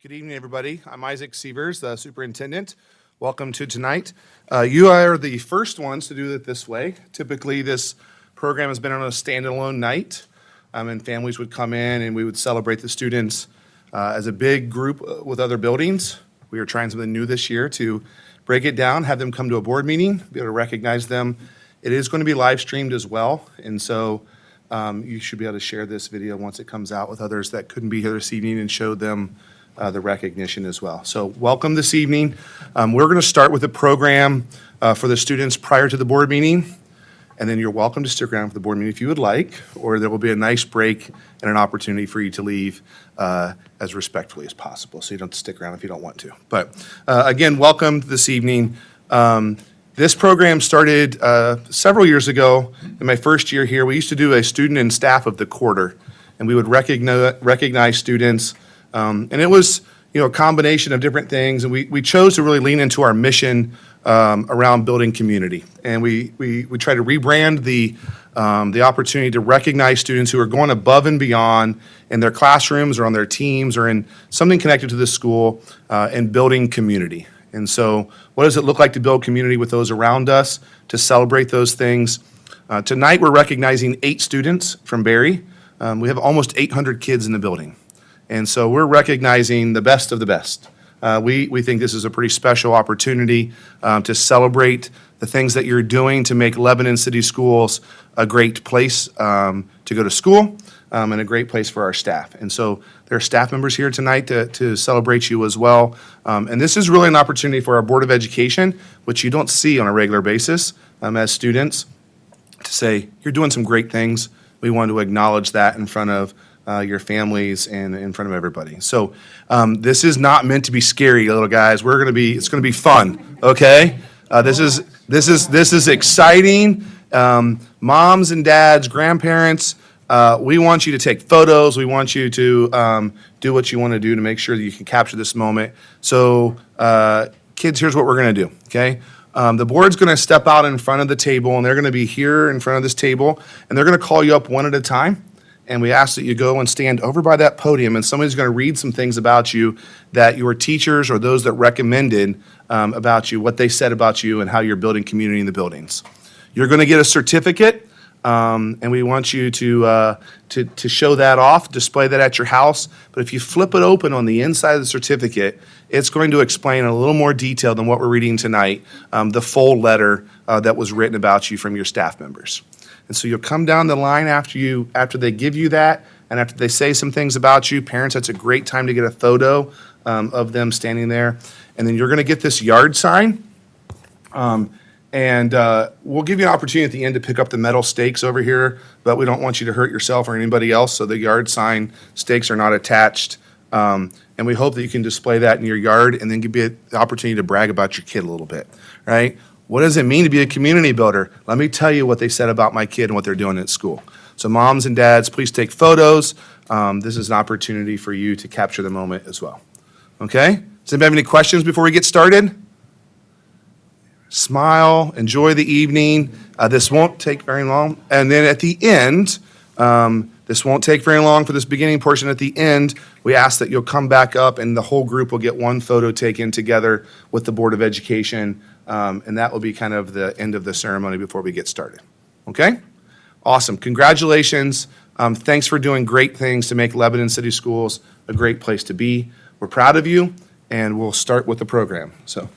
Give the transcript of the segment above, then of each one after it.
Good evening, everybody. I'm Isaac Sievers, the superintendent. Welcome to tonight. You are the first ones to do it this way. Typically, this program has been on a standalone night, and families would come in and we would celebrate the students as a big group with other buildings. We are trying something new this year to break it down, have them come to a board meeting, be able to recognize them. It is going to be live streamed as well, and so you should be able to share this video once it comes out with others that couldn't be here this evening and show them the recognition as well. So welcome this evening. We're going to start with a program for the students prior to the board meeting, and then you're welcome to stick around for the board meeting if you would like, or there will be a nice break and an opportunity for you to leave as respectfully as possible, so you don't have to stick around if you don't want to. But again, welcome this evening. This program started several years ago. In my first year here, we used to do a student and staff of the quarter, and we would recognize students. And it was, a combination of different things, and we chose to really lean into our mission around building community. And we try to rebrand the opportunity to recognize students who are going above and beyond in their classrooms or on their teams or in something connected to the school and building community. And so what does it look like to build community with those around us, to celebrate those things? Tonight, we're recognizing 8 students from Barry. We have almost 800 kids in the building. And so we're recognizing the best of the best. We think this is a pretty special opportunity to celebrate the things that you're doing to make Lebanon City Schools a great place to go to school and a great place for our staff. And so there are staff members here tonight to celebrate you as well. And this is really an opportunity for our Board of Education, which you don't see on a regular basis as students, to say, you're doing some great things. We want to acknowledge that in front of your families and in front of everybody. So this is not meant to be scary, little guys. It's gonna be fun, okay? This is exciting. Moms and dads, grandparents, we want you to take photos. We want you to do what you want to do to make sure that you can capture this moment. So kids, here's what we're gonna do, okay? The board's gonna step out in front of the table, and they're gonna be here in front of this table, and they're gonna call you up one at a time. And we ask that you go and stand over by that podium, and somebody's going to read some things about you that your teachers or those that recommended about you, what they said about you, and how you're building community in the buildings. You're going to get a certificate, and we want you to show that off, display that at your house. But if you flip it open on the inside of the certificate, it's going to explain in a little more detail than what we're reading tonight, the full letter that was written about you from your staff members. And so you'll come down the line after they give you that, and after they say some things about you. Parents, that's a great time to get a photo of them standing there. And then you're going to get this yard sign. And we'll give you an opportunity at the end to pick up the metal stakes over here, but we don't want you to hurt yourself or anybody else, so the yard sign stakes are not attached. And we hope that you can display that in your yard and then give you the opportunity to brag about your kid a little bit, right? What does it mean to be a community builder? Let me tell you what they said about my kid and what they're doing at school. So moms and dads, please take photos. This is an opportunity for you to capture the moment as well. Okay? Does anybody have any questions before we get started? Smile, enjoy the evening. This won't take very long. And then at the end, this won't take very long for this beginning portion. At the end, we ask that you'll come back up and the whole group will get one photo taken together with the Board of Education. And that will be kind of the end of the ceremony before we get started. Okay? Awesome. Congratulations. Thanks for doing great things to make Lebanon City Schools a great place to be. We're proud of you, and we'll start with the program. So.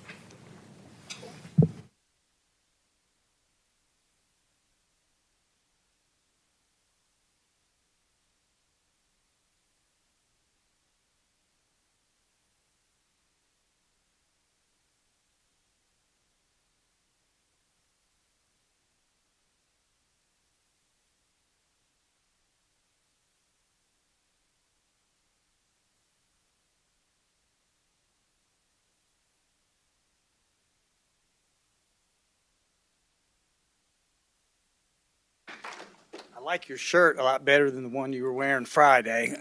I like your shirt a lot better than the one you were wearing Friday.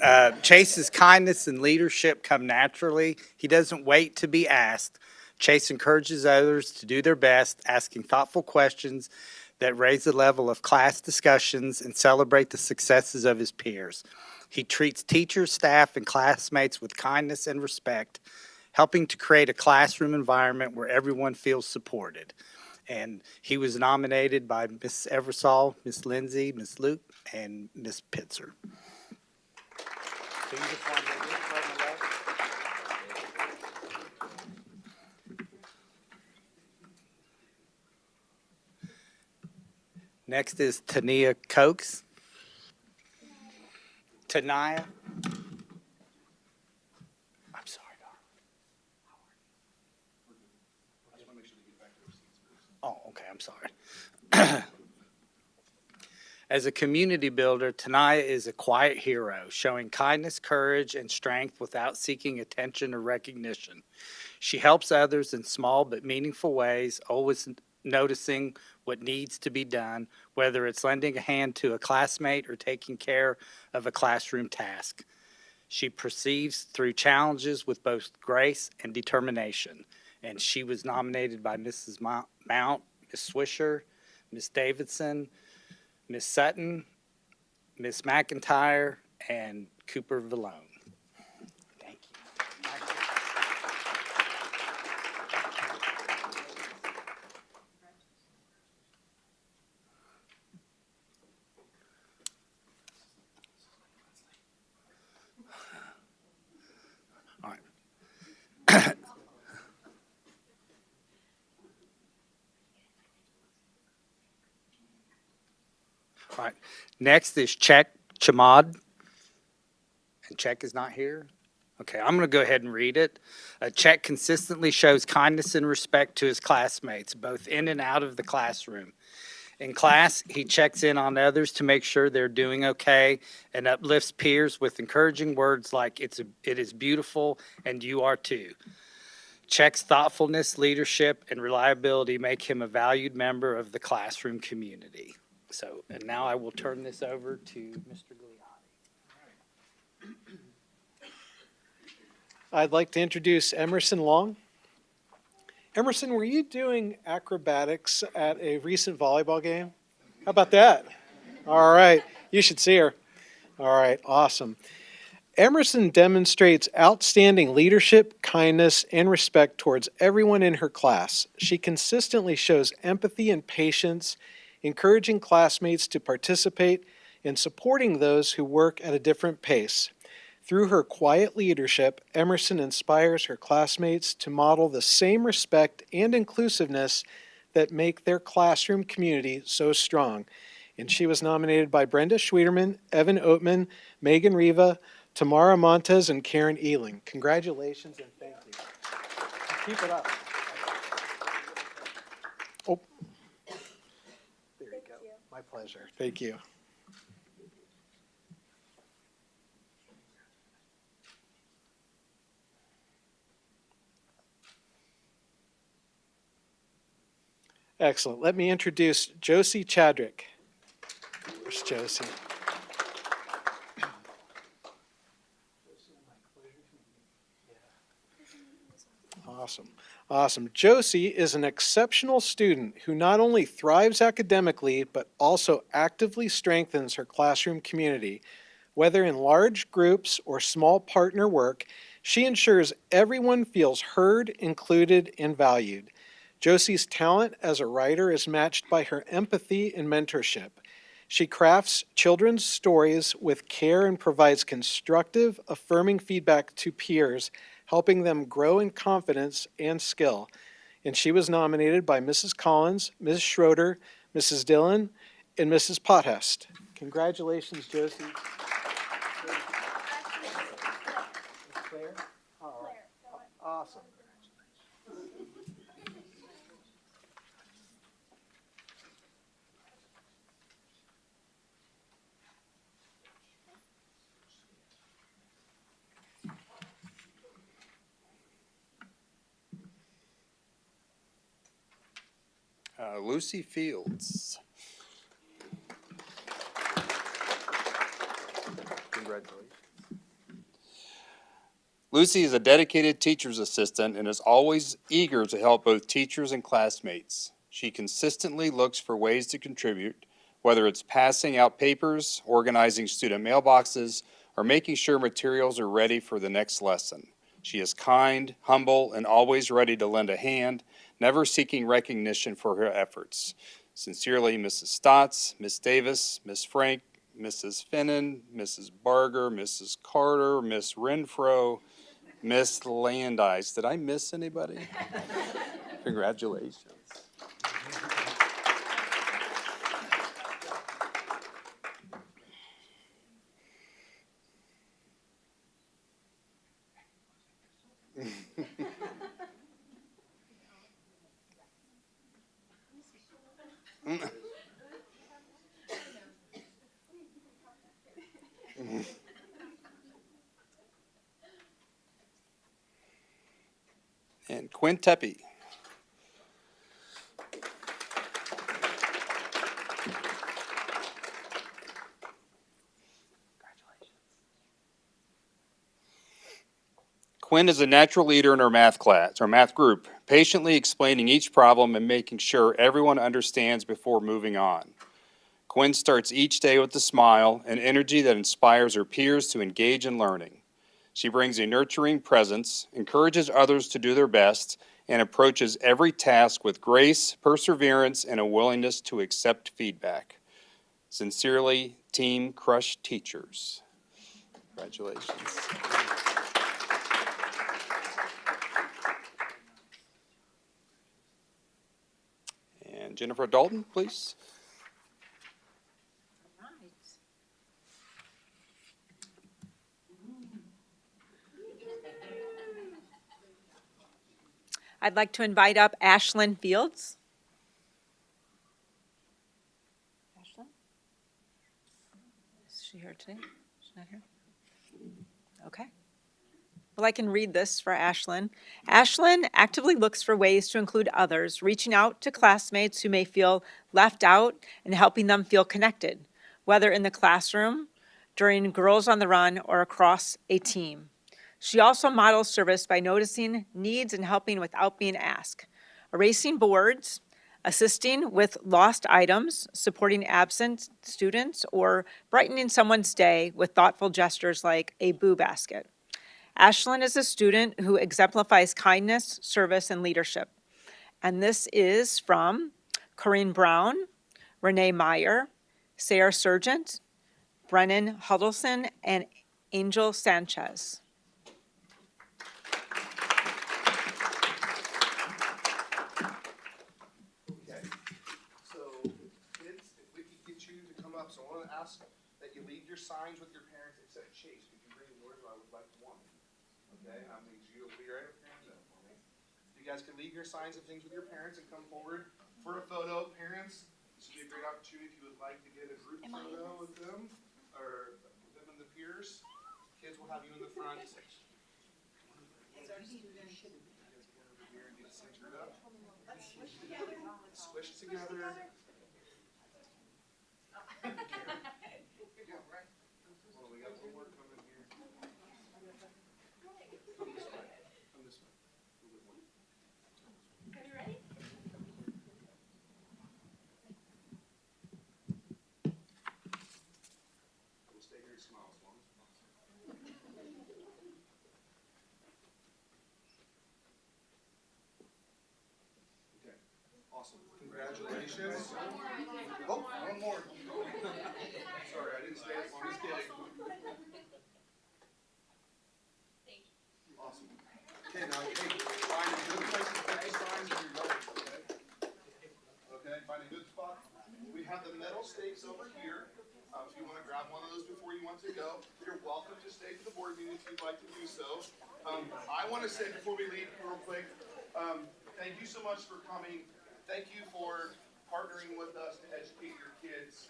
Chase's kindness and leadership come naturally. He doesn't wait to be asked. Chase encourages others to do their best, asking thoughtful questions that raise the level of class discussions and celebrate the successes of his peers. He treats teachers, staff, and classmates with kindness and respect, helping to create a classroom environment where everyone feels supported. And he was nominated by Miss Eversole, Miss Lindsay, Miss Luke, and Miss Pitzer. Next is Tania Cokes. Tania. I'm sorry, darling. Oh, okay, I'm sorry. As a community builder, Tania is a quiet hero, showing kindness, courage, and strength without seeking attention or recognition. She helps others in small but meaningful ways, always noticing what needs to be done, whether it's lending a hand to a classmate or taking care of a classroom task. She perceives through challenges with both grace and determination. And she was nominated by Mrs. Mount, Miss Swisher, Miss Davidson, Miss Sutton, Miss McIntyre, and Cooper Vallone. Thank you. All right. All right. Next is Czech Chamad. And Czech is not here. Okay, I'm going to go ahead and read it. Czech consistently shows kindness and respect to his classmates, both in and out of the classroom. In class, he checks in on others to make sure they're doing okay and uplifts peers with encouraging words like it is beautiful and you are too. Czech's thoughtfulness, leadership, and reliability make him a valued member of the classroom community. So, and now I will turn this over to Mr. Gliani. I'd like to introduce Emerson Long. Emerson, were you doing acrobatics at a recent volleyball game? How about that? All right, you should see her. All right, awesome. Emerson demonstrates outstanding leadership, kindness, and respect towards everyone in her class. She consistently shows empathy and patience, encouraging classmates to participate and supporting those who work at a different pace. Through her quiet leadership, Emerson inspires her classmates to model the same respect and inclusiveness that make their classroom community so strong. And she was nominated by Brenda Schwederman, Evan Oatman, Megan Riva, Tamara Montes, and Karen Ealing. Congratulations and thank you. Keep it up. Oh, there you go. My pleasure. Thank you. Excellent. Let me introduce Josie Chadrick. Where's Josie? Awesome. Awesome. Josie is an exceptional student who not only thrives academically, but also actively strengthens her classroom community. Whether in large groups or small partner work, she ensures everyone feels heard, included, and valued. Josie's talent as a writer is matched by her empathy and mentorship. She crafts children's stories with care and provides constructive, affirming feedback to peers, helping them grow in confidence and skill. And she was nominated by Mrs. Collins, Ms. Schroeder, Mrs. Dillon, and Mrs. Pothest. Congratulations, Josie. Claire? All right. Awesome. Lucy Fields. Congratulations. Lucy is a dedicated teacher's assistant and is always eager to help both teachers and classmates. She consistently looks for ways to contribute, whether it's passing out papers, organizing student mailboxes, or making sure materials are ready for the next lesson. She is kind, humble, and always ready to lend a hand, never seeking recognition for her efforts. Sincerely, Mrs. Stotts, Miss Davis, Miss Frank, Mrs. Finnan, Mrs. Barger, Mrs. Carter, Miss Renfro, Miss Landis. Did I miss anybody? Congratulations. And Quinn Tepe. Quinn is a natural leader in her math class, or math group, patiently explaining each problem and making sure everyone understands before moving on. Quinn starts each day with a smile and energy that inspires her peers to engage in learning. She brings a nurturing presence, encourages others to do their best, and approaches every task with grace, perseverance, and a willingness to accept feedback. Sincerely, Team Crush Teachers. Congratulations. And Jennifer Dalton, please. I'd like to invite up Ashlyn Fields. Ashlyn? Is she here today? She's not here? Okay. Well, I can read this for Ashlyn. Ashlyn actively looks for ways to include others, reaching out to classmates who may feel left out and helping them feel connected, whether in the classroom, during Girls on the Run, or across a team. She also models service by noticing needs and helping without being asked, erasing boards, assisting with lost items, supporting absent students, or brightening someone's day with thoughtful gestures like a boo basket. Ashlyn is a student who exemplifies kindness, service, and leadership. And this is from Corinne Brown, Renee Meyer, Sarah Sargent, Brennan Huddleston, and Angel Sanchez. So I want to ask that you leave your signs with your parents except Chase. Could you bring yours? I would like one. Okay, I need you to be right up here for me. You guys can leave your signs and things with your parents and come forward for a photo. Parents, this would be a great opportunity if you would like to get a group photo with them or them and the peers. Kids will have you in the front. Squish together. We got one more coming here. Come this way. Come this way. Are you ready? We'll stay here and smile as long as possible. Okay. Awesome. Congratulations. Oh, one more. Sorry, I didn't stay as long as kidding. Awesome. Okay, now, hey, find a good place to put your signs if you're going, okay? Okay, find a good spot. We have the metal stakes over here. If you want to grab one of those before you want to go, you're welcome to stay for the board meeting if you'd like to do so. I want to say before we leave real quick, thank you so much for coming. Thank you for partnering with us to educate your kids.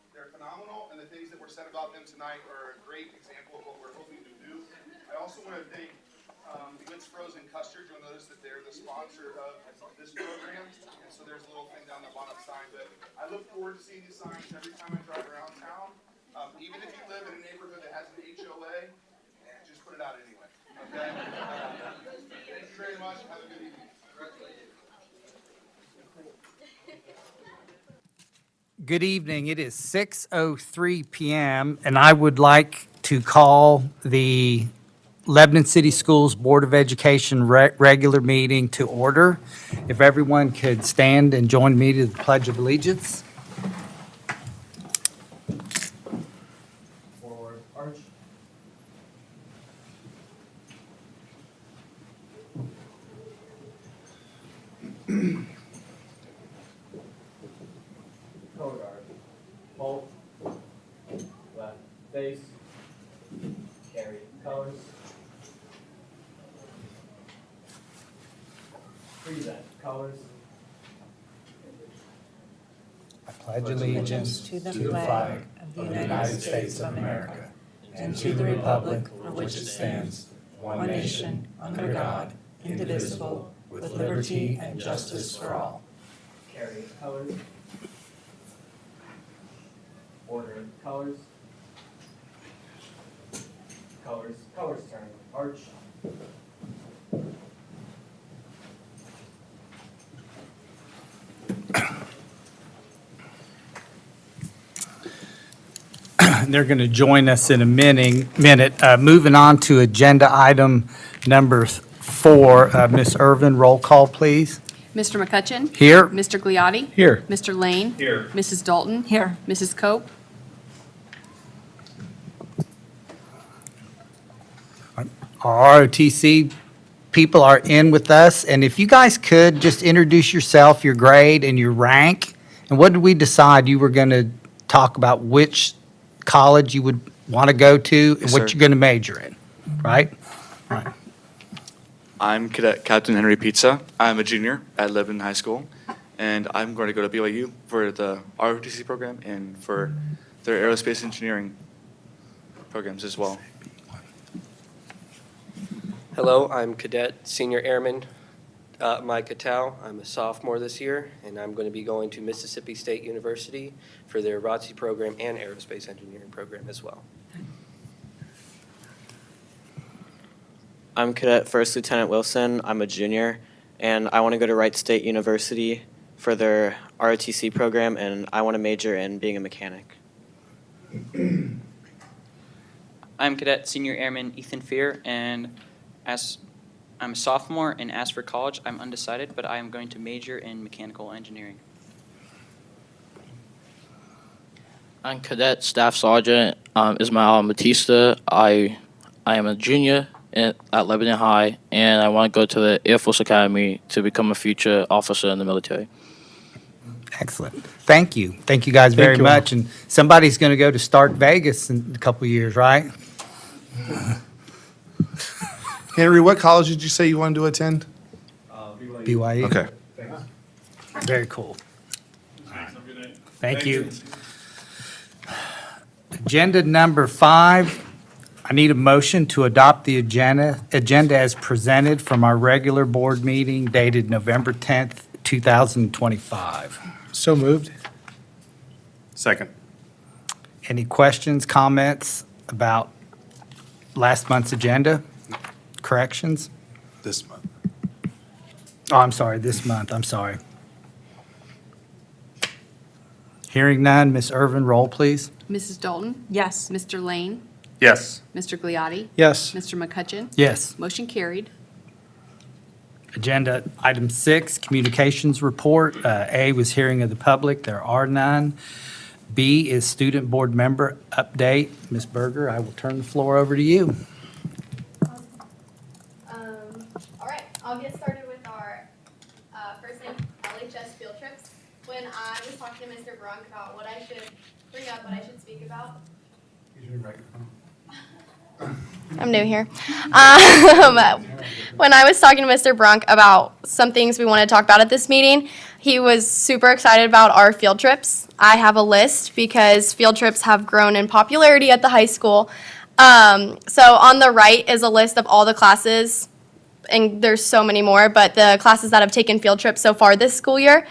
They're phenomenal, and the things that were said about them tonight are a great example of what we're hoping to do. I also want to thank Wits Frozen Custard. You'll notice that they're the sponsor of this program, and so there's a little thing down the bottom sign. But I look forward to seeing these signs every time I drive around town. Even if you live in a neighborhood that has an HOA, just put it out anyway. Okay? Thank you very much. Have a good evening. Congratulations. Good evening. It is 6:03 p.m. and I would like to call the Lebanon City Schools Board of Education regular meeting to order. If everyone could stand and join me to the Pledge of Allegiance. Forward march. Color guard. Hold. Left face. Carry colors. Present colors. I pledge allegiance to the flag of the United States of America and to the republic for which it stands, one nation, under God, indivisible, with liberty and justice for all. Carry colors. Order colors. Colors turn. Arch. They're going to join us in a minute. Moving on to agenda item number 4. Ms. Irvin, roll call, please. Mr. McCutcheon? Here. Mr. Gliotti? Here. Mr. Lane? Here. Mrs. Dalton? Here. Mrs. Cope? Our ROTC people are in with us, and if you guys could just introduce yourself, your grade, and your rank, and what did we decide you were going to talk about which college you would want to go to and Yes, what sir. you're going to major in, right? I'm Cadet Captain Henry Pizza. I'm a junior at Lebanon High School, and I'm going to go to BYU for the ROTC program and for their aerospace engineering programs as well. Hello, I'm Cadet Senior Airman Mike Cattell. I'm a sophomore this year, and I'm going to be going to Mississippi State University for their ROTC program and aerospace engineering program as well. I'm Cadet First Lieutenant Wilson. I'm a junior, and I want to go to Wright State University for their ROTC program, and I want to major in being a mechanic. I'm Cadet Senior Airman Ethan Fear, and as I'm a sophomore, and as for college, I'm undecided, but I am going to major in mechanical engineering. I'm Cadet Staff Sergeant Ismael Batista. I am a junior at Lebanon High, and I want to go to the Air Force Academy to become a future officer in the military. Excellent. Thank you. Thank you guys very you. much. And somebody's going to go to Start Vegas in a couple of years, right? Henry, what college did you say you wanted to attend? BYU. Okay. Very cool. Thank you. Agenda number 5, I need a motion to adopt the agenda as presented from our regular board meeting dated November 10th, 2025. So moved. Second. Any questions, comments about last month's agenda? Corrections? This month. Oh, I'm sorry, this month, I'm sorry. Hearing none, Ms. Irvin, roll, please. Mrs. Dalton? Yes. Mr. Lane? Yes. Mr. Gliotti? Yes. Mr. McCutcheon? Yes. Motion carried. Agenda item 6, communications report. A was hearing of the public. There are none. B is student board member update. Ms. Berger, I will turn the floor over to you. All right, I'll get started with our first thing, LHS field trips. When I was talking to Mr. Brunk about what I should bring up, what I should speak about. I'm new here. When I was talking to Mr. Brunk about some things we want to talk about at this meeting, he was super excited about our field trips. I have a list because field trips have grown in popularity at the high school. So on the right is a list of all the classes, and there's so many more, but the classes that have taken field trips so far this school year.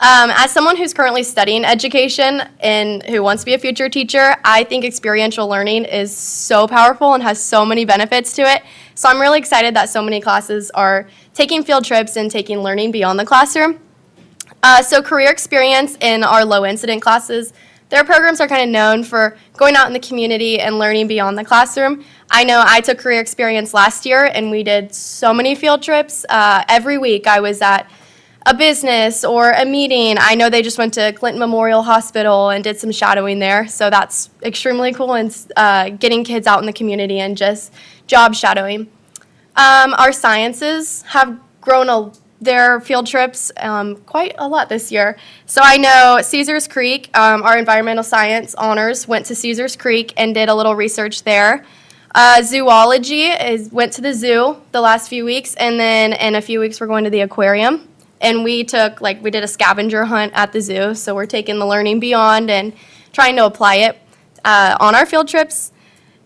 As someone who's currently studying education and who wants to be a future teacher, I think experiential learning is so powerful and has so many benefits to it. So I'm really excited that so many classes are taking field trips and taking learning beyond the classroom. So career experience in our low incident classes, their programs are kind of known for going out in the community and learning beyond the classroom. I know I took career experience last year, and we did so many field trips. Every week I was at a business or a meeting. I know they just went to Clinton Memorial Hospital and did some shadowing there, so that's extremely cool, and getting kids out in the community and just job shadowing. Our sciences have grown their field trips quite a lot this year. So I know Caesars Creek, our environmental science honors went to Caesars Creek and did a little research there. Zoology went to the zoo the last few weeks, and then in a few weeks we're going to the aquarium. And we did a scavenger hunt at the zoo, so we're taking the learning beyond and trying to apply it on our field trips.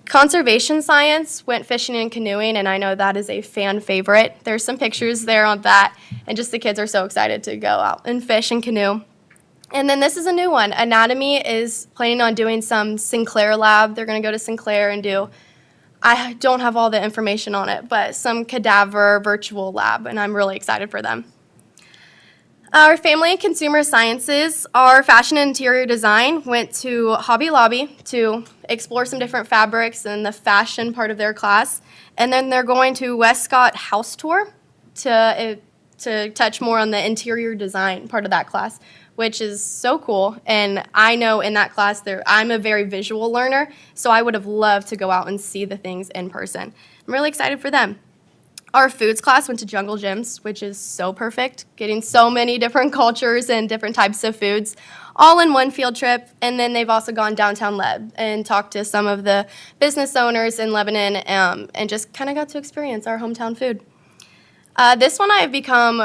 Conservation science went fishing and canoeing, and I know that is a fan favorite. There's some pictures there on that, and just the kids are so excited to go out and fish and canoe. And then this is a new one. Anatomy is planning on doing some Sinclair lab. They're going to go to Sinclair and do, I don't have all the information on it, but some cadaver virtual lab, and I'm really excited for them. Our family and consumer sciences, our fashion and interior design went to Hobby Lobby to explore some different fabrics and the fashion part of their class. And then they're going to Westcott House Tour to touch more on the interior design part of that class, which is so cool. And I know in that class, I'm a very visual learner, so I would have loved to go out and see the things in person. I'm really excited for them. Our foods class went to Jungle Gyms, which is so perfect, getting so many different cultures and different types of foods all in one field trip. And then they've also gone downtown Leb and talked to some of the business owners in Lebanon and just kind of got to experience our hometown food. This one I have become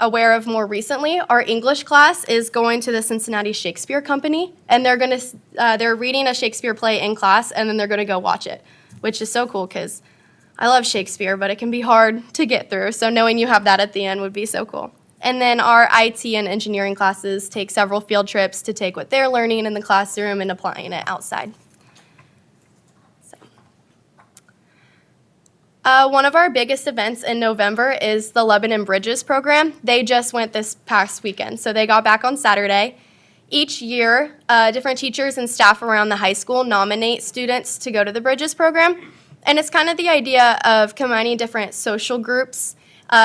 aware of more recently. Our English class is going to the Cincinnati Shakespeare Company, and they're reading a Shakespeare play in class, and then they're going to go watch it, which is so cool because I love Shakespeare, but it can be hard to get through, so knowing you have that at the end would be so cool. And then our IT and engineering classes take several field trips to take what they're learning in the classroom and applying it outside. One of our biggest events in November is the Lebanon Bridges program. They just went this past weekend, so they got back on Saturday. Each year, different teachers and staff around the high school nominate students to go to the Bridges program. And it's kind of the idea of combining different social groups,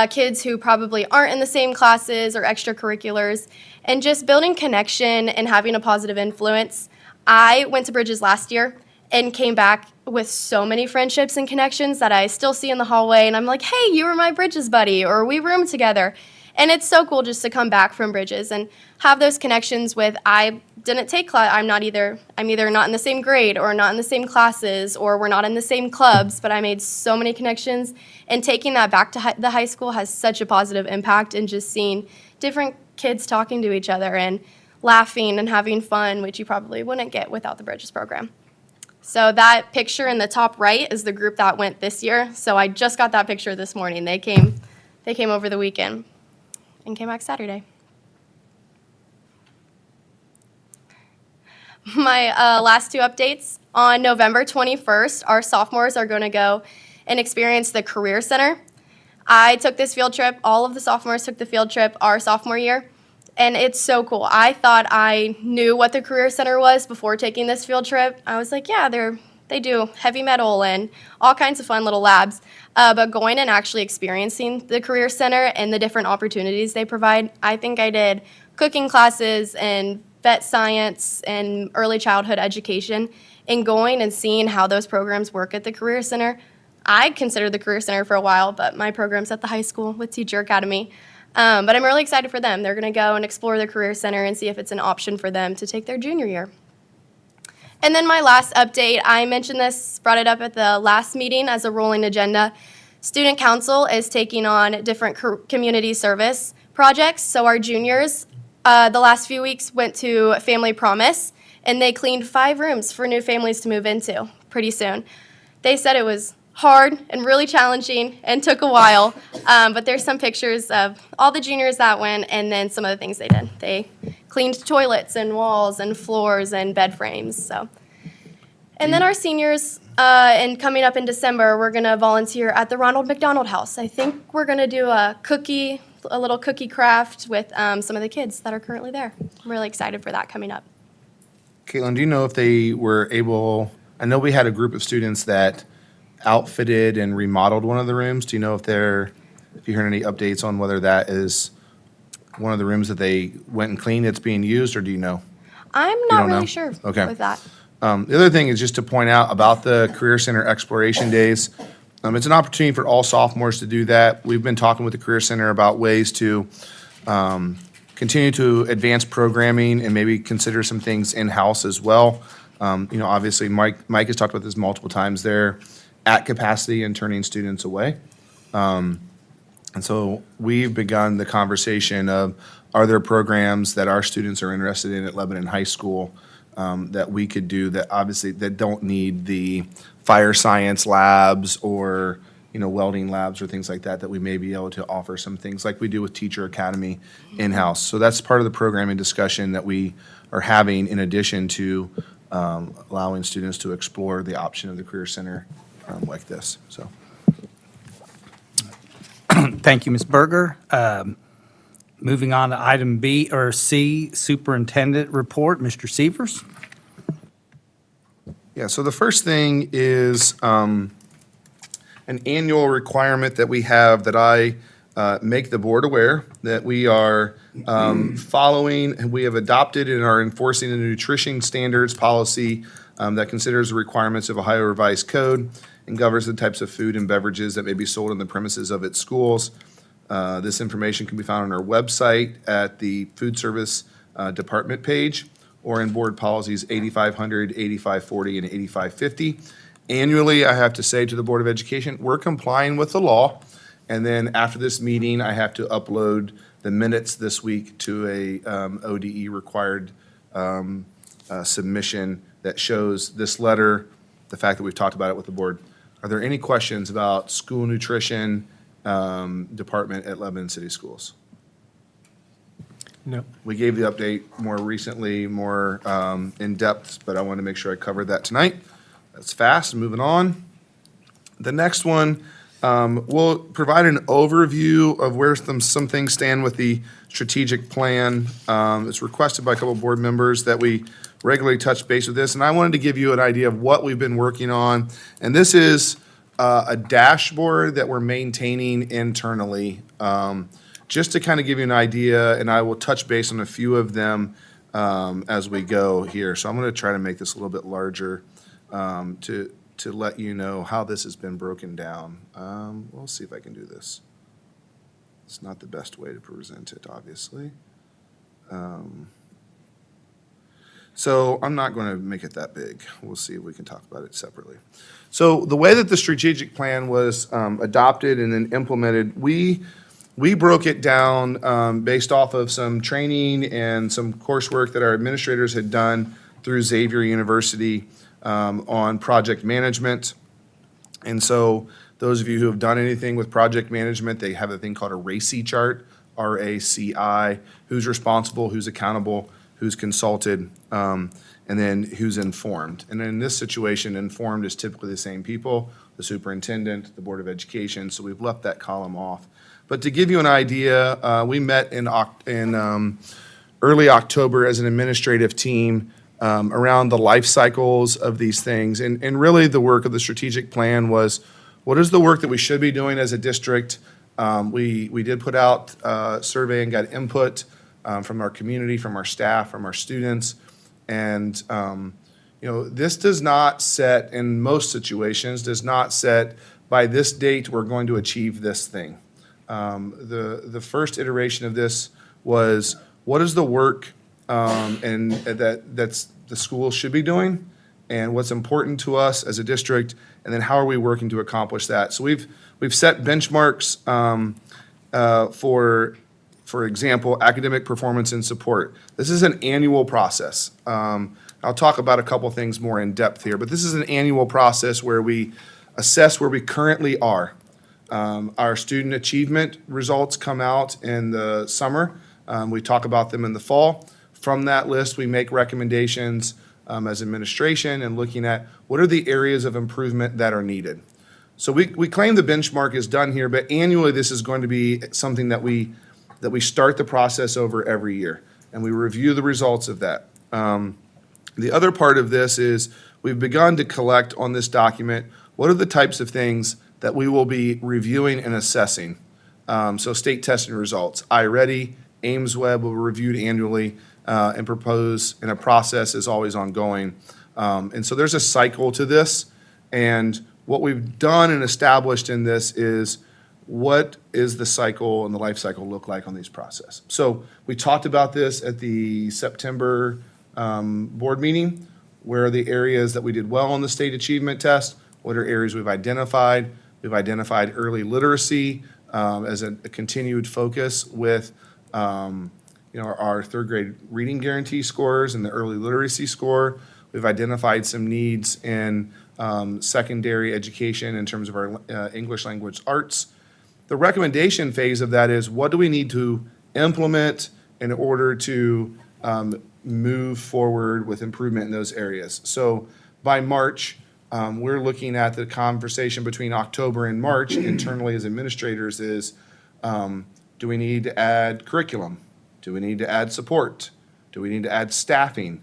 kids who probably aren't in the same classes or extracurriculars, and just building connection and having a positive influence. I went to Bridges last year and came back with so many friendships and connections that I still see in the hallway, and I'm like, hey, you were my Bridges buddy, or we roomed together. And it's so cool just to come back from Bridges and have those connections with, I didn't take class, I'm either not in the same grade or not in the same classes or we're not in the same clubs, but I made so many connections. And taking that back to the high school has such a positive impact, and just seeing different kids talking to each other and laughing and having fun, which you probably wouldn't get without the Bridges program. So that picture in the top right is the group that went this year. So I just got that picture this morning. They came over the weekend and came back Saturday. My last two updates. On November 21st, our sophomores are going to go and experience the Career Center. I took this field trip. All of the sophomores took the field trip our sophomore year, and it's so cool. I thought I knew what the Career Center was before taking this field trip. I was like, yeah, they do heavy metal and all kinds of fun little labs. But going and actually experiencing the Career Center and the different opportunities they provide, I think I did cooking classes and vet science and early childhood education, and going and seeing how those programs work at the Career Center. I considered the Career Center for a while, but my program's at the high school with Teacher Academy. But I'm really excited for them. They're going to go and explore the Career Center and see if it's an option for them to take their junior year. And then my last update, I mentioned this, brought it up at the last meeting as a rolling agenda. Student Council is taking on different community service projects. So our juniors, the last few weeks, went to Family Promise, and they cleaned 5 rooms for new families to move into pretty soon. They said it was hard and really challenging and took a while, but there's some pictures of all the juniors that went, and then some of the things they did. They cleaned toilets and walls and floors and bed frames. So, and then our seniors, and coming up in December, we're going to volunteer at the Ronald McDonald House. I think we're going to do a little cookie craft with some of the kids that are currently there. I'm really excited for that coming up. Caitlin, do you know if they were able, I know we had a group of students that outfitted and remodeled one of the rooms. Do you know if you heard any updates on whether that is one of the rooms that they went and cleaned that's being used, or do you know? I'm don't not know? really sure Okay. with that. The other thing is just to point out about the Career Center Exploration Days. It's an opportunity for all sophomores to do that. We've been talking with the Career Center about ways to continue to advance programming and maybe consider some things in-house as well. Obviously, Mike has talked about this multiple times. They're at capacity and turning students away. And so we've begun the conversation of, are there programs that our students are interested in at Lebanon High School that we could do that obviously that don't need the fire science labs or welding labs or things like that, that we may be able to offer some things like we do with Teacher Academy in-house. So that's part of the programming discussion that we are having in addition to allowing students to explore the option of the Career Center like this, so. Thank you, Ms. Berger. Moving on to item B or C, Superintendent Report, Mr. Severs. Yeah, so the first thing is an annual requirement that we have that I make the board aware that we are following, and we have adopted and are enforcing a nutrition standards policy that considers the requirements of Ohio Revised Code and governs the types of food and beverages that may be sold on the premises of its schools. This information can be found on our website at the Food Service Department page or in Board Policies 8500, 8540, and 8550. Annually, I have to say to the Board of Education, we're complying with the law. And then after this meeting, I have to upload the minutes this week to a ODE required submission that shows this letter, the fact that we've talked about it with the board. Are there any questions about school nutrition department at Lebanon City Schools? No. We gave the update more recently, more in depth, but I want to make sure I covered that tonight. That's fast. Moving on. The next one, we'll provide an overview of where some things stand with the strategic plan. It's requested by a couple of board members that we regularly touch base with this, and I wanted to give you an idea of what we've been working on. And this is a dashboard that we're maintaining internally, just to kind of give you an idea, and I will touch base on a few of them as we go here. So I'm going to try to make this a little bit larger to let you know how this has been broken down. We'll see if I can do this. It's not the best way to present it, obviously. So I'm not going to make it that big. We'll see if we can talk about it separately. So the way that the strategic plan was adopted and then implemented, we broke it down based off of some training and some coursework that our administrators had done through Xavier University on project management. And so those of you who have done anything with project management, they have a thing called a RACI chart, RACI, who's responsible, who's accountable, who's consulted, and then who's informed. And in this situation, informed is typically the same people, the superintendent, the Board of Education, so we've left that column off. But to give you an idea, we met in early October as an administrative team around the life cycles of these things. And really the work of the strategic plan was, what is the work that we should be doing as a district? We did put out a survey and got input from our community, from our staff, from our students. And, this does not set, in most situations, does not set, by this date, we're going to achieve this thing. The first iteration of this was, what is the work and that's the school should be doing, and what's important to us as a district, and then how are we working to accomplish that? So we've set benchmarks for example, academic performance and support. This is an annual process. I'll talk about a couple things more in depth here, but this is an annual process where we assess where we currently are. Our student achievement results come out in the summer. We talk about them in the fall. From that list, we make recommendations as administration and looking at what are the areas of improvement that are needed. So we claim the benchmark is done here, but annually this is going to be something that we start the process over every year, and we review the results of that. The other part of this is we've begun to collect on this document, what are the types of things that we will be reviewing and assessing? So state testing results, iReady, Ames Web will be reviewed annually and propose, and a process is always ongoing. And so there's a cycle to this. And what we've done and established in this is what is the cycle and the life cycle look like on these processes. So we talked about this at the September board meeting. Where are the areas that we did well on the state achievement test? What are areas we've identified? We've identified early literacy as a continued focus with our third grade reading guarantee scores and the early literacy score. We've identified some needs in secondary education in terms of our English language arts. The recommendation phase of that is what do we need to implement in order to move forward with improvement in those areas. So by March, we're looking at the conversation between October and March internally as administrators is, do we need to add curriculum? Do we need to add support? Do we need to add staffing?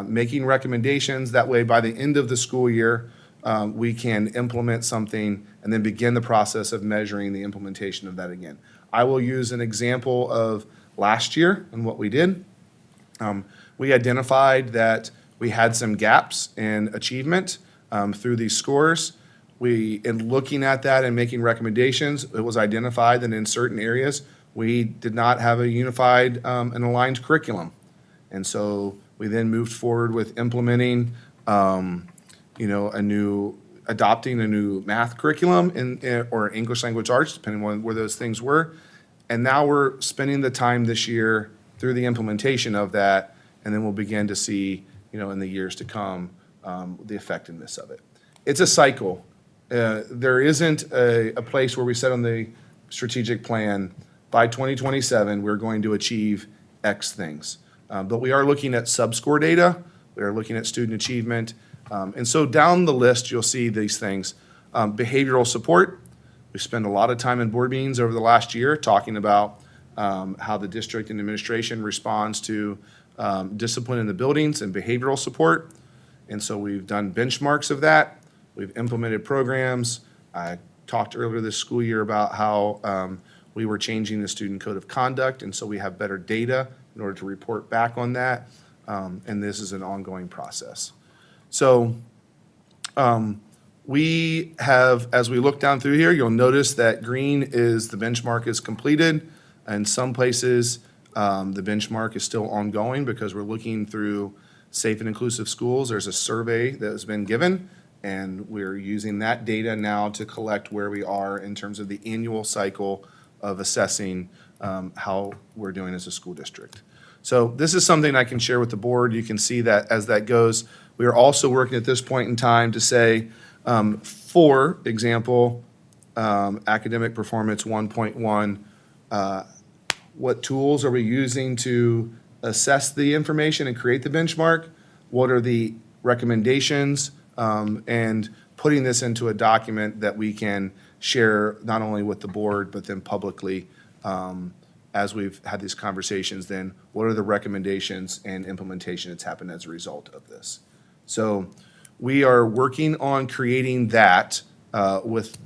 Making recommendations, that way by the end of the school year, we can implement something and then begin the process of measuring the implementation of that again. I will use an example of last year and what we did. We identified that we had some gaps in achievement through these scores. In looking at that and making recommendations, it was identified that in certain areas, we did not have a unified and aligned curriculum. And so we then moved forward with implementing, adopting a new math curriculum or English language arts, depending on where those things were. And now we're spending the time this year through the implementation of that, and then we'll begin to see, in the years to come, the effectiveness of it. It's a cycle. There isn't a place where we set on the strategic plan, by 2027, we're going to achieve X things. But we are looking at sub-score data. We are looking at student achievement. And so down the list, you'll see these things. Behavioral support. We spent a lot of time in board meetings over the last year talking about how the district and administration responds to discipline in the buildings and behavioral support. And so we've done benchmarks of that. We've implemented programs. I talked earlier this school year about how we were changing the student code of conduct, and so we have better data in order to report back on that. And this is an ongoing process. So we have, as we look down through here, you'll notice that green is the benchmark is completed. In some places, the benchmark is still ongoing because we're looking through safe and inclusive schools. There's a survey that has been given, and we're using that data now to collect where we are in terms of the annual cycle of assessing how we're doing as a school district. So this is something I can share with the board. You can see that as that goes. We are also working at this point in time to say, for example, academic performance 1.1, what tools are we using to assess the information and create the benchmark? What are the recommendations? And putting this into a document that we can share not only with the board, but then publicly as we've had these conversations, then what are the recommendations and implementation that's happened as a result of this? So we are working on creating that with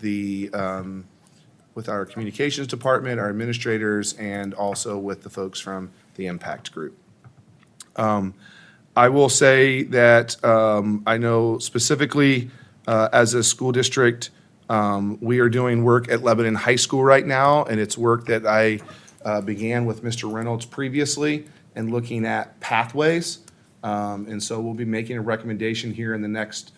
our communications department, our administrators, and also with the folks from the impact group. I will say that I know specifically as a school district, we are doing work at Lebanon High School right now, and it's work that I began with Mr. Reynolds previously and looking at pathways. And so we'll be making a recommendation here in the next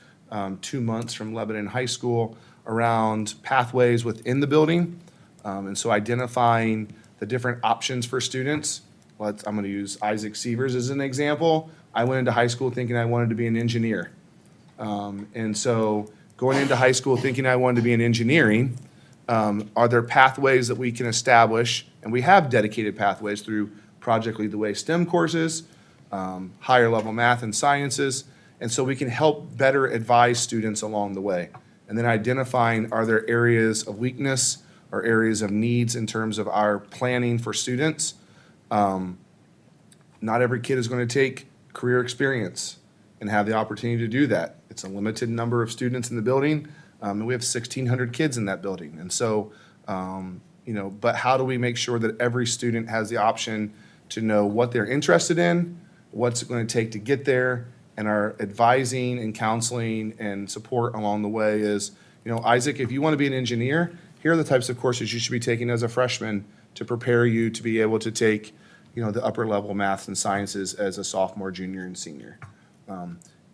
2 months from Lebanon High School around pathways within the building. And so identifying the different options for students. I'm going to use Isaac Sievers as an example. I went into high school thinking I wanted to be an engineer. And so going into high school thinking I wanted to be in engineering, are there pathways that we can establish? And we have dedicated pathways through Project Lead the Way STEM courses, higher level math and sciences. And so we can help better advise students along the way. And then identifying, are there areas of weakness or areas of needs in terms of our planning for students? Not every kid is going to take career experience. and have the opportunity to do that. It's a limited number of students in the building, and we have 1,600 kids in that building. And so, but how do we make sure that every student has the option to know what they're interested in, what's it going to take to get there, and our advising and counseling and support along the way is, Isaac, if you want to be an engineer, here are the types of courses you should be taking as a freshman to prepare you to be able to take, the upper level maths and sciences as a sophomore, junior, and senior.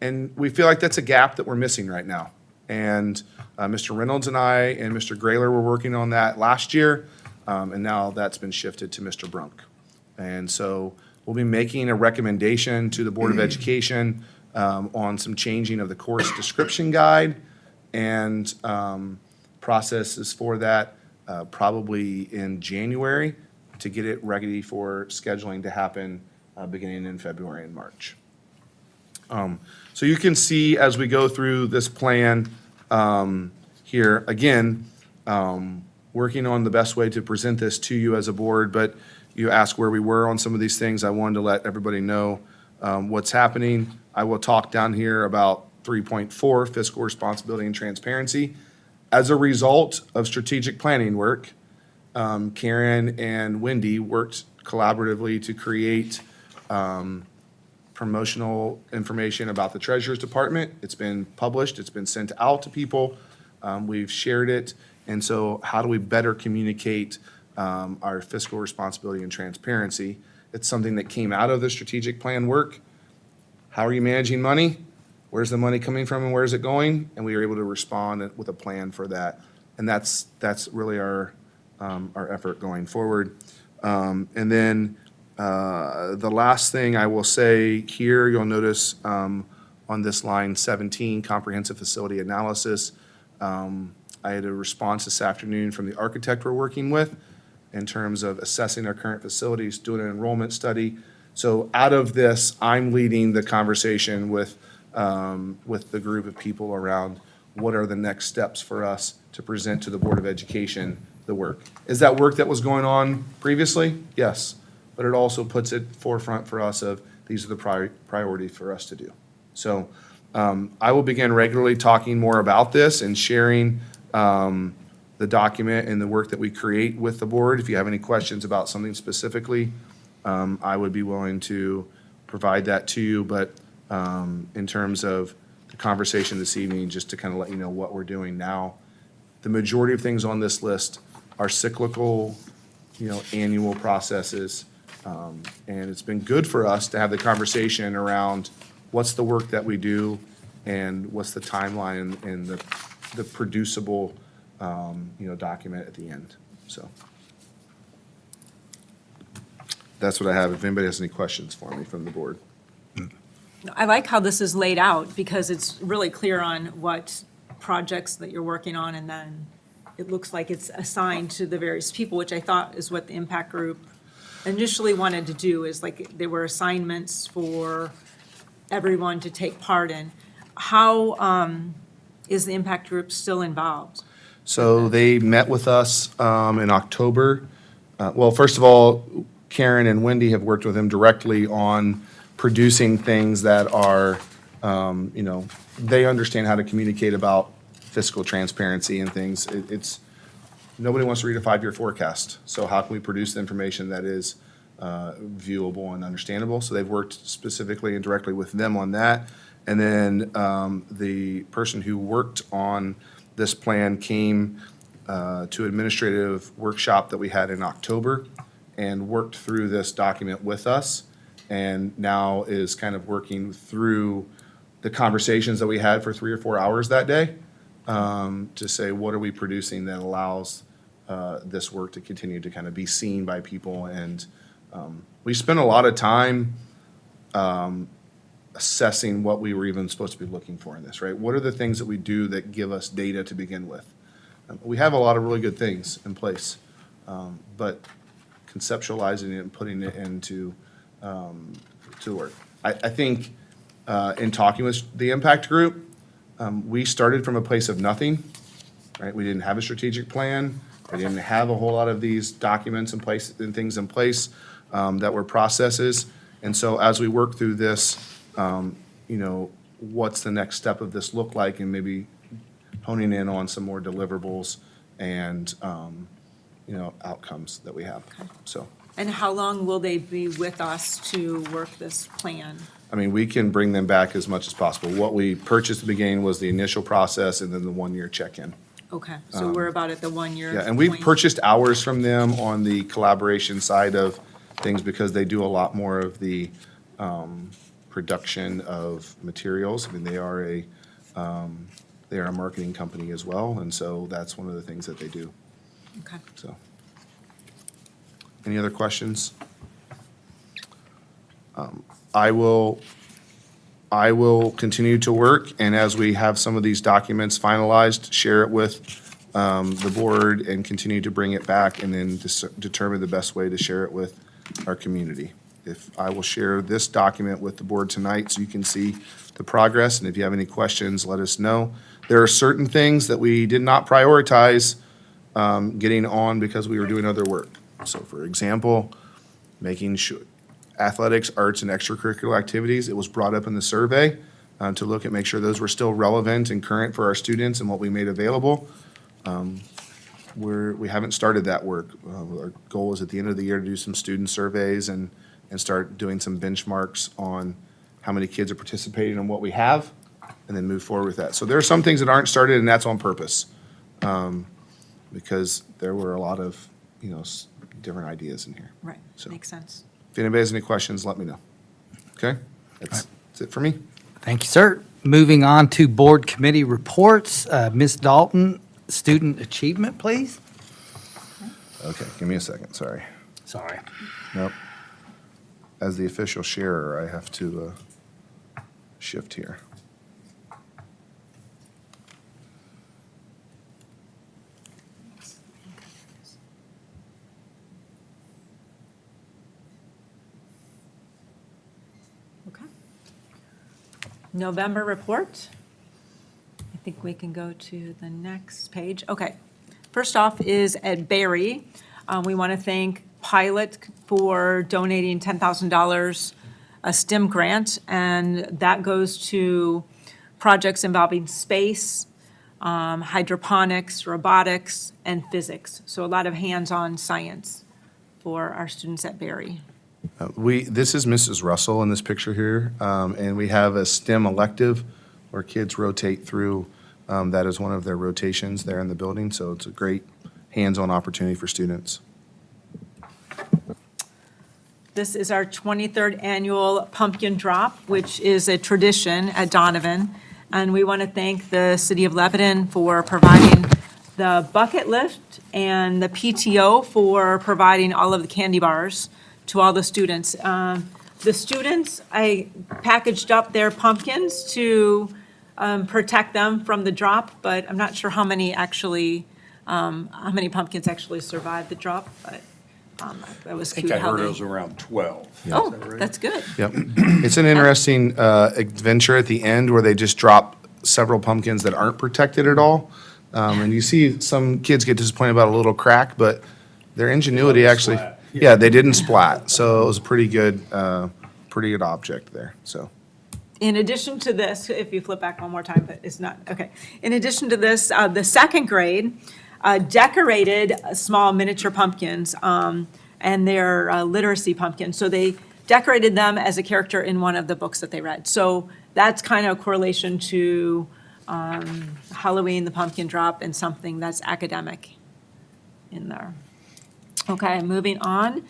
And we feel like that's a gap that we're missing right now. And Mr. Reynolds and I and Mr. Grayler were working on that last year, and now that's been shifted to Mr. Brunk. And so we'll be making a recommendation to the Board of Education on some changing of the course description guide and processes for that probably in January to get it ready for scheduling to happen beginning in February and March. So you can see as we go through this plan here, again, working on the best way to present this to you as a board, but you asked where we were on some of these things. I wanted to let everybody know what's happening. I will talk down here about 3.4, fiscal responsibility and transparency. As a result of strategic planning work, Karen and Wendy worked collaboratively to create promotional information about the Treasurer's Department. It's been published, it's been sent out to people, we've shared it, and so how do we better communicate our fiscal responsibility and transparency? It's something that came out of the strategic plan work. How are you managing money? Where's the money coming from and where is it going? And we were able to respond with a plan for that. And that's really our effort going forward. And then the last thing I will say here, you'll notice on this line 17, comprehensive facility analysis. I had a response this afternoon from the architect we're working with in terms of assessing our current facilities, doing an enrollment study. So out of this, I'm leading the conversation with the group of people around what are the next steps for us to present to the Board of Education the work. Is that work that was going on previously? Yes. But it also puts it forefront for us of these are the priority for us to do. So I will begin regularly talking more about this and sharing the document and the work that we create with the board. If you have any questions about something specifically, I would be willing to provide that to you. But in terms of the conversation this evening, just to kind of let you know what we're doing now, the majority of things on this list are cyclical, annual processes. And it's been good for us to have the conversation around what's the work that we do and what's the timeline and the producible, document at the end. So that's what I have. If anybody has any questions for me from the board. I like how this is laid out because it's really clear on what projects that you're working on, and then it looks like it's assigned to the various people, which I thought is what the impact group initially wanted to do, is like there were assignments for everyone to take part in. How is the impact group still involved? So they met with us in October. Well, first of all, Karen and Wendy have worked with them directly on producing things that are, they understand how to communicate about fiscal transparency and things. Nobody wants to read a 5-year forecast. So how can we produce the information that is viewable and understandable? So they've worked specifically and directly with them on that. And then the person who worked on this plan came to administrative workshop that we had in October and worked through this document with us, and now is kind of working through the conversations that we had for 3 or 4 hours that day to say, what are we producing that allows this work to continue to kind of be seen by people. And we spent a lot of time assessing what we were even supposed to be looking for in this, right? What are the things that we do that give us data to begin with? We have a lot of really good things in place, but conceptualizing it and putting it into to work. I think in talking with the impact group, we started from a place of nothing, right? We didn't have a strategic plan. We didn't have a whole lot of these documents in place and things in place that were processes. And so as we work through this, what's the next step of this look like, and maybe honing in on some more deliverables and, outcomes that we have, so. And how long will they be with us to work this plan? I mean, we can bring them back as much as possible. What we purchased at the beginning was the initial process and then the one-year check-in. Okay, so we're about at the 1 year. Yeah, and we've point. purchased hours from them on the collaboration side of things because they do a lot more of the production of materials. I mean, they are a marketing company as well, and so that's one of the things that they do, Okay. so. Any other questions? I will continue to work, and as we have some of these documents finalized, share it with the board and continue to bring it back and then determine the best way to share it with our community. If I will share this document with the board tonight so you can see the progress, and if you have any questions, let us know. There are certain things that we did not prioritize getting on because we were doing other work. So for example, making sure athletics, arts, and extracurricular activities, it was brought up in the survey to look at, make sure those were still relevant and current for our students and what we made available. We haven't started that work. Our goal is at the end of the year to do some student surveys and start doing some benchmarks on how many kids are participating in what we have, and then move forward with that. So there are some things that aren't started, and that's on purpose, because there were a lot of, different ideas in here. Right, So- makes sense. If anybody has any questions, let me know. Okay? That's it for me. Thank you, sir. Moving on to board committee reports. Ms. Dalton, student achievement, please. Okay, give me a second, sorry. Sorry. Nope. As the official sharer, I have to shift here. Okay. November report. I think we can go to the next page. Okay. First off is at Berry. We want to thank Pilot for donating $10,000, a STEM grant, and that goes to projects involving space, hydroponics, robotics, and physics. So a lot of hands-on science for our students at Berry. This is Mrs. Russell in this picture here, and we have a STEM elective where kids rotate through. That is one of their rotations there in the building, so it's a great hands-on opportunity for students. This is our 23rd annual pumpkin drop, which is a tradition at Donovan. And we want to thank the City of Lebanon for providing the bucket lift and the PTO for providing all of the candy bars to all the students. The students, I packaged up their pumpkins to protect them from the drop, but I'm not sure how many pumpkins actually survived the drop, but that was I cute. think I how heard they- it was around 12. Oh, that's good. Yep. It's an interesting adventure at the end where they just drop several pumpkins that aren't protected at all. And you see some kids get disappointed about a little crack, but their ingenuity actually, splat. yeah, they didn't splat. So it was a pretty good object there, so. In addition to this, if you flip back one more time, but it's not, okay. In addition to this, the second grade decorated small miniature pumpkins, and they're literacy pumpkins. So they decorated them as a character in one of the books that they read. So that's kind of a correlation to Halloween, the pumpkin drop, and something that's academic in there. Okay, moving on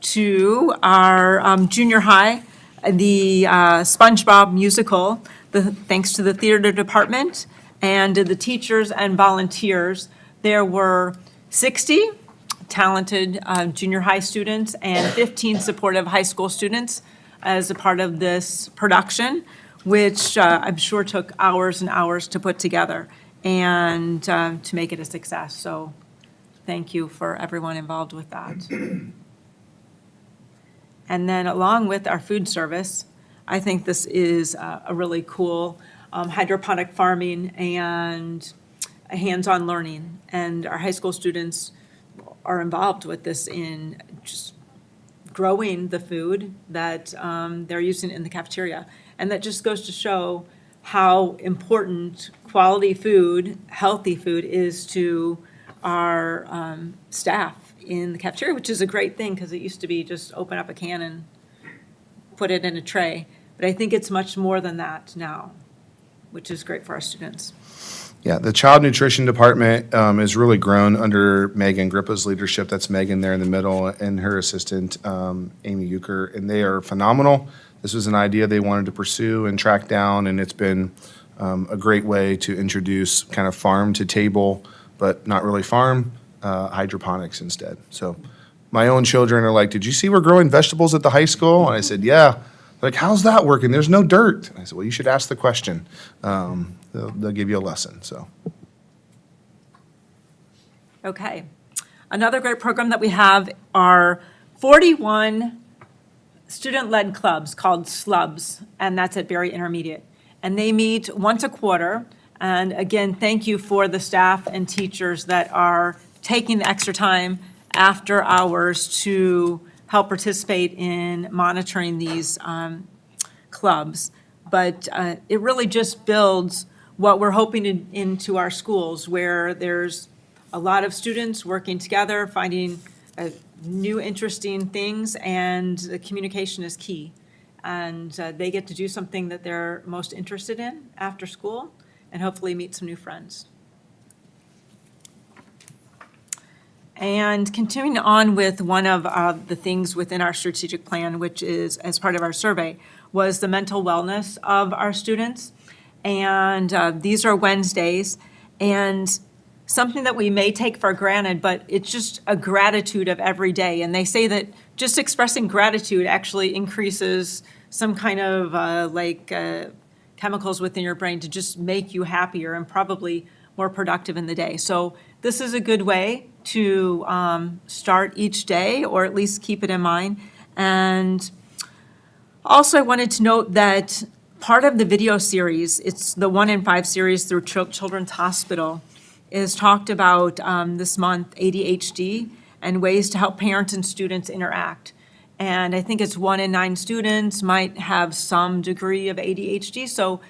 to our junior high, the SpongeBob musical, thanks to the theater department and to the teachers and volunteers. There were 60 talented junior high students and 15 supportive high school students as a part of this production, which I'm sure took hours and hours to put together and to make it a success. So thank you for everyone involved with that. And then along with our food service, I think this is a really cool hydroponic farming and hands-on learning. And our high school students are involved with this in just growing the food that they're using in the cafeteria. And that just goes to show how important quality food, healthy food is to our staff in the cafeteria, which is a great thing because it used to be just open up a can and put it in a tray. But I think it's much more than that now, which is great for our students. Yeah, the child nutrition department has really grown under Megan Grippa's leadership. That's Megan there in the middle and her assistant, Amy Euchre, and they are phenomenal. This was an idea they wanted to pursue and track down, and it's been a great way to introduce kind of farm to table, but not really farm, hydroponics instead. So my own children are like, "Did you see we're growing vegetables at the high school?" And I said, "Yeah." Like, "How's that working? There's no dirt." And I said, "Well, you should ask the question. They'll give you a lesson." So. Okay. Another great program that we have are 41 student-led clubs called SLUBs, and that's at Berry Intermediate. And they meet once a quarter. And again, thank you for the staff and teachers that are taking the extra time after hours to help participate in monitoring these clubs. But it really just builds what we're hoping into our schools, where there's a lot of students working together, finding new interesting things, and the communication is key. And they get to do something that they're most interested in after school, and hopefully meet some new friends. And continuing on with one of the things within our strategic plan, which is as part of our survey, was the mental wellness of our students. And these are Wednesdays, and something that we may take for granted, but it's just a gratitude of every day. And they say that just expressing gratitude actually increases some kind of chemicals within your brain to just make you happier and probably more productive in the day. So this is a good way to start each day, or at least keep it in mind. And also I wanted to note that part of the video series, it's the 1 in 5 series through Children's Hospital, is talked about this month, ADHD, and ways to help parents and students interact. And I think it's 1 in 9 students might have some degree of ADHD. So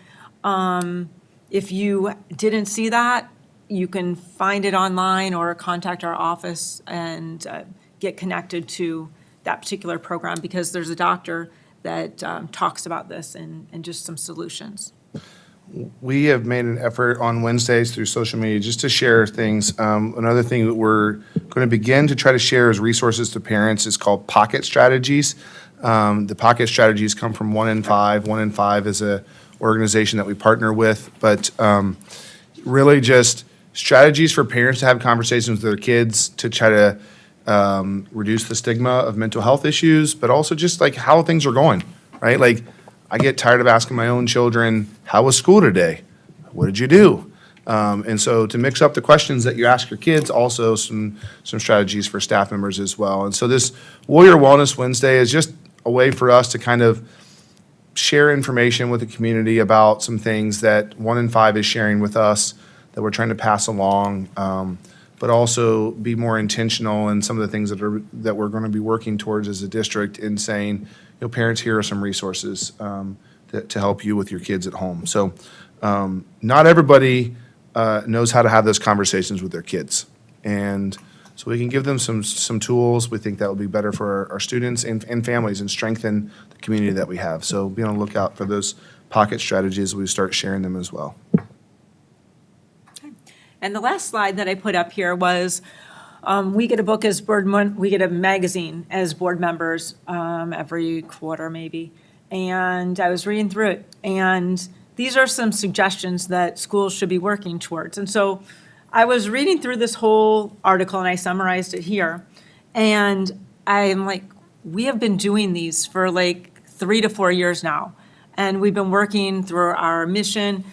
if you didn't see that, you can find it online or contact our office and get connected to that particular program, because there's a doctor that talks about this and just some solutions. We have made an effort on Wednesdays through social media just to share things. Another thing that we're going to begin to try to share as resources to parents is called pocket strategies. The pocket strategies come from 1 in 5. 1 in 5 is a organization that we partner with, but really just strategies for parents to have conversations with their kids to try to reduce the stigma of mental health issues, but also just like how things are going, right? Like, I get tired of asking my own children, "How was school today? What did you do?" And so to mix up the questions that you ask your kids, also some strategies for staff members as well. And so this Warrior Wellness Wednesday is just a way for us to kind of share information with the community about some things that 1 in 5 is sharing with us that we're trying to pass along, but also be more intentional in some of the things that we're going to be working towards as a district in saying, parents, here are some resources to help you with your kids at home. So not everybody knows how to have those conversations with their kids. And so we can give them some tools. We think that will be better for our students and families and strengthen the community that we have. So be on the lookout for those pocket strategies. We start sharing them as well. And the last slide that I put up here was, we get a book as we get a magazine as board members every quarter maybe. And I was reading through it, and these are some suggestions that schools should be working towards. And so I was reading through this whole article, and I summarized it here. And I'm like, we have been doing these for like 3 to 4 years now. And we've been working through our mission,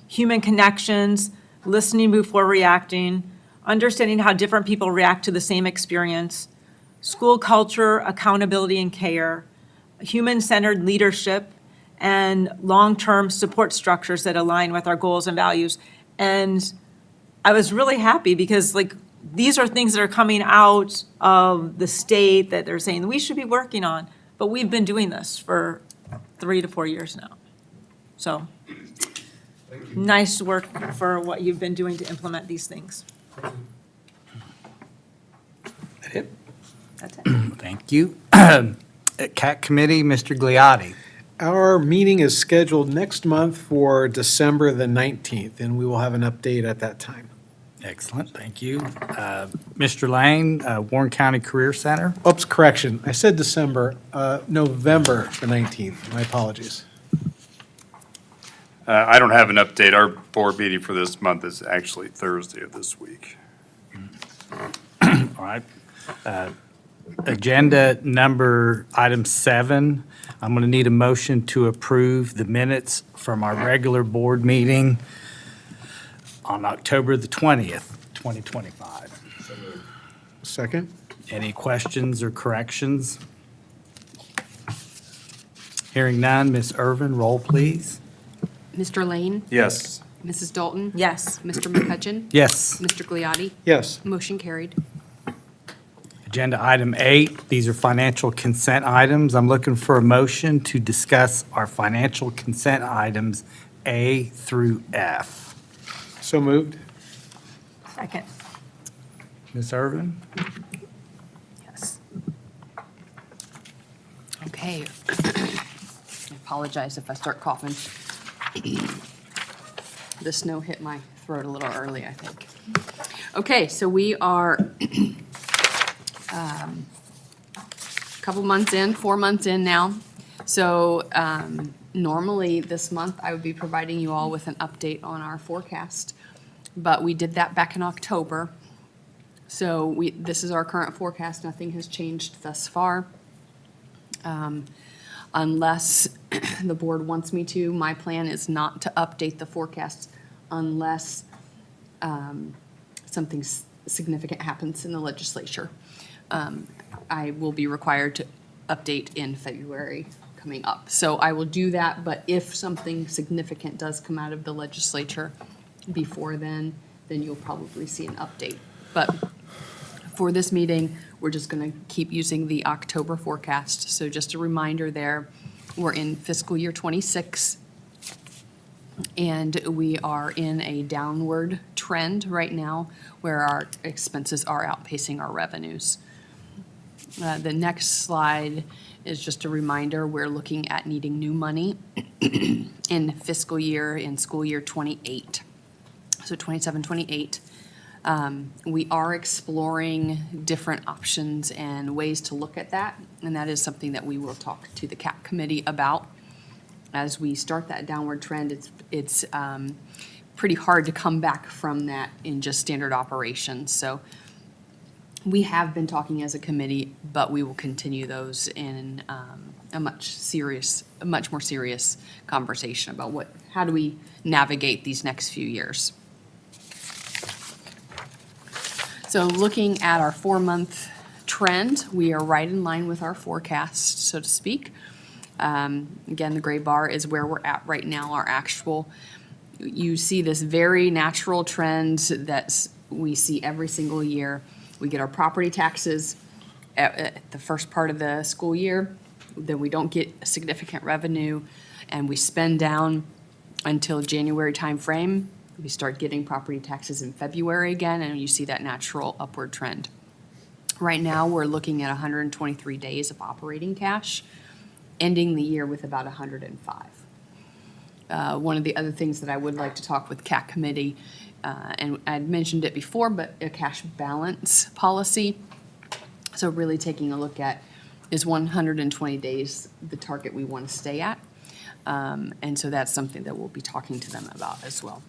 human connections, listening before reacting, understanding how different people react to the same experience, school culture, accountability and care, human-centered leadership, and long-term support structures that align with our goals and values. And I was really happy because these are things that are coming out of the state that they're saying we should be working on, but we've been doing this for 3 to 4 years now. So Nice work for what you've been doing to implement these things. It. That's it. Thank you. CAT Committee, Mr. Gliotti. Our meeting is scheduled next month for December the 19th, and we will have an update at that time. Excellent, thank you. Mr. Lane, Warren County Career Center. Oops, correction. I said December, November the 19th. My apologies. I don't have an update. Our board meeting for this month is actually Thursday of this week. All right. Agenda number item 7. I'm going to need a motion to approve the minutes from our regular board meeting on October the 20th, 2025. Second? Any questions or corrections? Hearing none, Ms. Irvin, roll please. Mr. Lane? Yes. Mrs. Dalton? Yes. Mr. McCutcheon? Yes. Mr. Gliotti? Yes. Motion carried. Agenda item 8, these are financial consent items. I'm looking for a motion to discuss our financial consent items A through F. So moved. Second. Ms. Irvin? Yes. Okay. I apologize if I start coughing. The snow hit my throat a little early, I think. Okay, so we are a couple months in, 4 months in now. So normally this month I would be providing you all with an update on our forecast, but we did that back in October. So this is our current forecast. Nothing has changed thus far. Unless the board wants me to, my plan is not to update the forecast unless something significant happens in the legislature. I will be required to update in February coming up. So I will do that, but if something significant does come out of the legislature before then you'll probably see an update. But for this meeting, we're just going to keep using the October forecast. So just a reminder there, we're in fiscal year 26, and we are in a downward trend right now where our expenses are outpacing our revenues. The next slide is just a reminder, we're looking at needing new money in school year 28. So 27, 28. We are exploring different options and ways to look at that, and that is something that we will talk to the CAP committee about. As we start that downward trend, it's pretty hard to come back from that in just standard operations. So we have been talking as a committee, but we will continue those in a much more serious conversation about how do we navigate these next few years. So looking at our 4-month trend, we are right in line with our forecast, so to speak. Again, the gray bar is where we're at right now, our actual. You see this very natural trend that we see every single year. We get our property taxes at the first part of the school year, then we don't get significant revenue, and we spend down until January timeframe. We start getting property taxes in February again, and you see that natural upward trend. Right now, we're looking at 123 days of operating cash, ending the year with about 105. One of the other things that I would like to talk with CAC committee, and I'd mentioned it before, but a cash balance policy. So really taking a look at, is 120 days the target we want to stay at? And so that's something that we'll be talking to them about as well.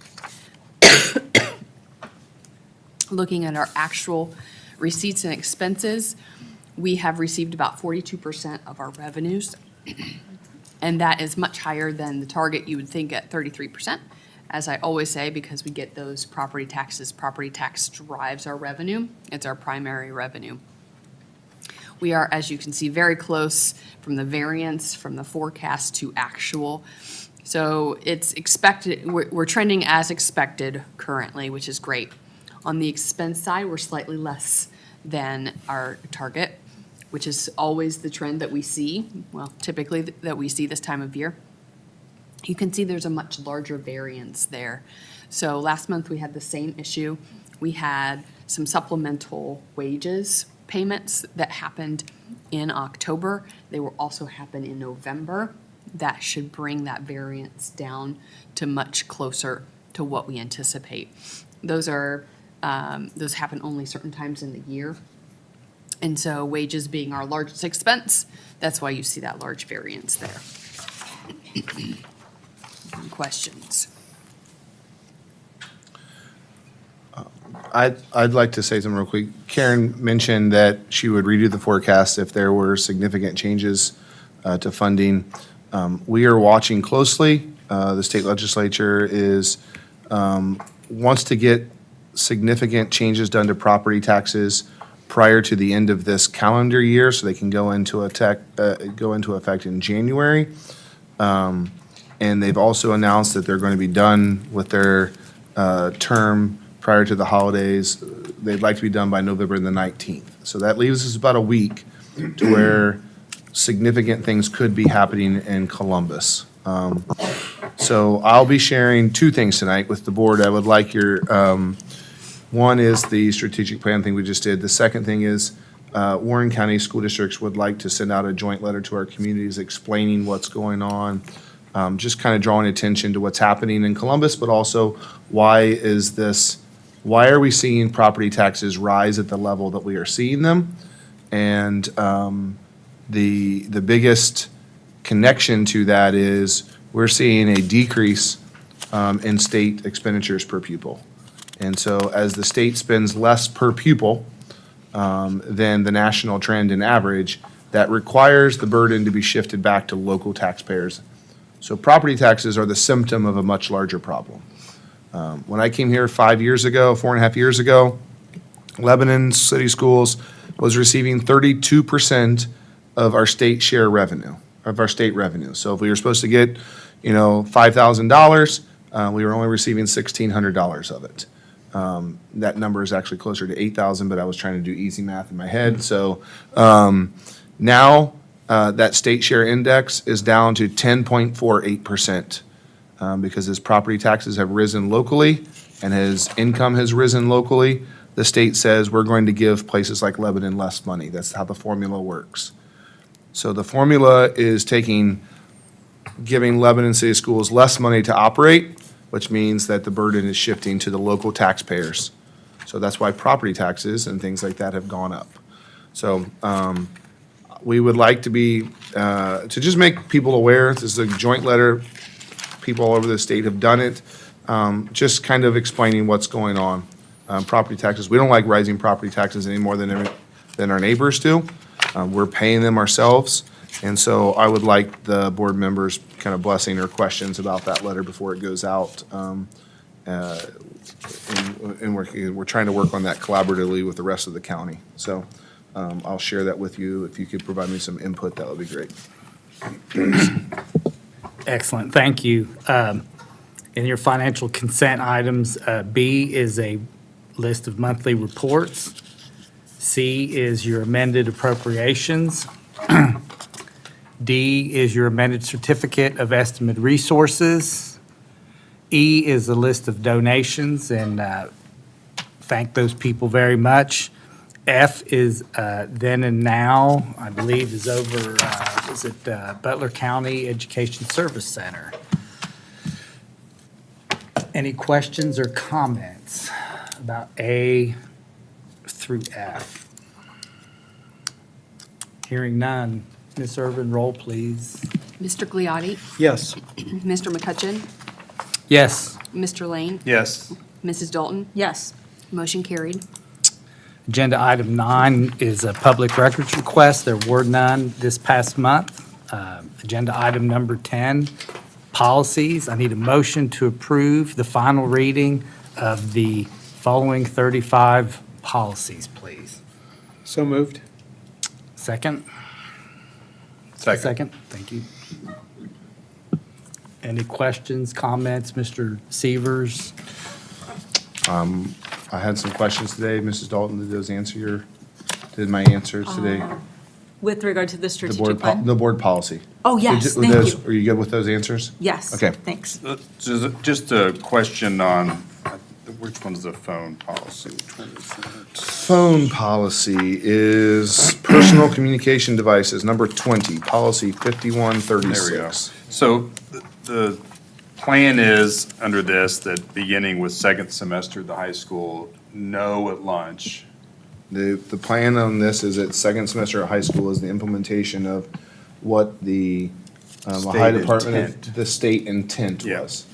Looking at our actual receipts and expenses, we have received about 42% of our revenues. And that is much higher than the target you would think at 33%. As I always say, because we get those property taxes, property tax drives our revenue. It's our primary revenue. We are, as you can see, very close from the variance from the forecast to actual. So it's expected, we're trending as expected currently, which is great. On the expense side, we're slightly less than our target, which is always the trend that we see, well, typically that we see this time of year. you can see there's a much larger variance there. So last month, we had the same issue. We had some supplemental wages payments that happened in October. They will also happen in November. That should bring that variance down to much closer to what we anticipate. Those happen only certain times in the year. And so wages being our largest expense, that's why you see that large variance there. Any questions? I'd like to say something real quick. Karen mentioned that she would redo the forecast if there were significant changes to funding. We are watching closely. The state legislature wants to get significant changes done to property taxes prior to the end of this calendar year, so they can go into effect in January. And they've also announced that they're going to be done with their term prior to the holidays. They'd like to be done by November the 19th. So that leaves us about a week to where significant things could be happening in Columbus. So I'll be sharing two things tonight with the board. I would like your, one is the strategic plan thing we just did. The second thing is Warren County School Districts would like to send out a joint letter to our communities explaining what's going on, just kind of drawing attention to what's happening in Columbus, but also why are we seeing property taxes rise at the level that we are seeing them? And the biggest connection to that is we're seeing a decrease in state expenditures per pupil. And so as the state spends less per pupil than the national trend and average, that requires the burden to be shifted back to local taxpayers. So property taxes are the symptom of a much larger problem. When I came here 4.5 years ago, Lebanon City Schools was receiving 32% of our state share revenue, of our state revenue. So if we were supposed to get, $5,000, we were only receiving $1,600 of it. That number is actually closer to 8,000, but I was trying to do easy math in my head. So now that state share index is down to 10.48%. Because as property taxes have risen locally and as income has risen locally, the state says we're going to give places like Lebanon less money. That's how the formula works. So the formula is giving Lebanon City Schools less money to operate, which means that the burden is shifting to the local taxpayers. So that's why property taxes and things like that have gone up. So we would like to just make people aware. This is a joint letter. People all over the state have done it, just kind of explaining what's going on. Property taxes, we don't like rising property taxes any more than our neighbors do. We're paying them ourselves, and so I would like the board members' kind of blessing or questions about that letter before it goes out. And we're trying to work on that collaboratively with the rest of the county. So I'll share that with you. If you could provide me some input, that would be great. Excellent, thank you. In your financial consent items, B is a list of monthly reports. C is your amended appropriations. D is your amended certificate of estimated resources. E is a list of donations, and thank those people very much. F is then and now, I believe, is over, Butler County Education Service Center. Any questions or comments about A through F? Hearing none. Ms. Irvin, roll, please. Mr. Gliotti? Yes. Mr. McCutcheon? Yes. Mr. Lane? Yes. Mrs. Dalton? Yes. Motion carried. Agenda item 9 is a public records request. There were none this past month. Agenda item number 10, policies. I need a motion to approve the final reading of the following 35 policies, please. So moved. Second? Second, thank you. Any questions, comments, Mr. Severs? I had some questions today. Mrs. Dalton, did my answers today? With regard to the The strategic board, plan? the board policy. Oh, yes, With thank those- you. Are you good with those answers? Yes. Okay. Thanks. Just a question on, which one's the phone policy? Which one is that? Phone policy is personal communication devices, number 20, policy 5136. There we go. So the plan is, under this, that beginning with second semester of the high school, no at lunch. The plan on this is that second semester of high school is the implementation of what the Ohio State Department intent. of, the state intent Yeah. was.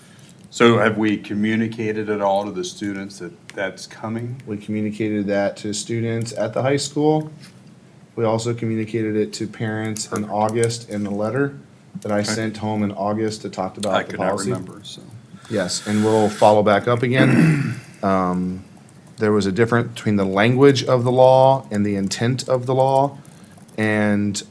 So have we communicated at all to the students that that's coming? We communicated that to students at the high school. We also communicated it to parents in August in a letter that I sent home in August to talk I about the could not policy. remember, so. Yes, and we'll follow back up again. There was a difference between the language of the law and the intent of the law. And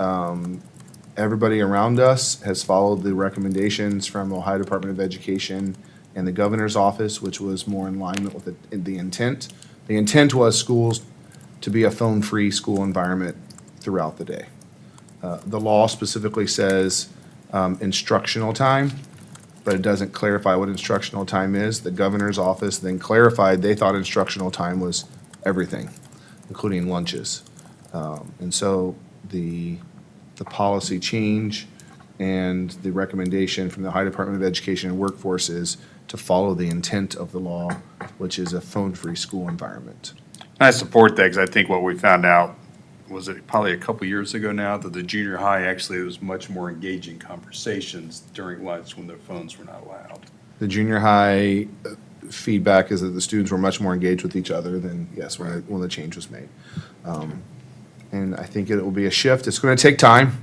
everybody around us has followed the recommendations from Ohio Department of Education and the governor's office, which was more in line with the intent. The intent was schools to be a phone-free school environment throughout the day. The law specifically says instructional time, but it doesn't clarify what instructional time is. The governor's office then clarified they thought instructional time was everything, including lunches. And so the policy change and the recommendation from the Ohio Department of Education and Workforce is to follow the intent of the law, which is a phone-free school environment. I support that because I think what we found out, was it probably a couple years ago now, that the junior high actually was much more engaging conversations during lunch when their phones were not allowed. The junior high feedback is that the students were much more engaged with each other than, yes, when the change was made. And I think it will be a shift. It's going to take time,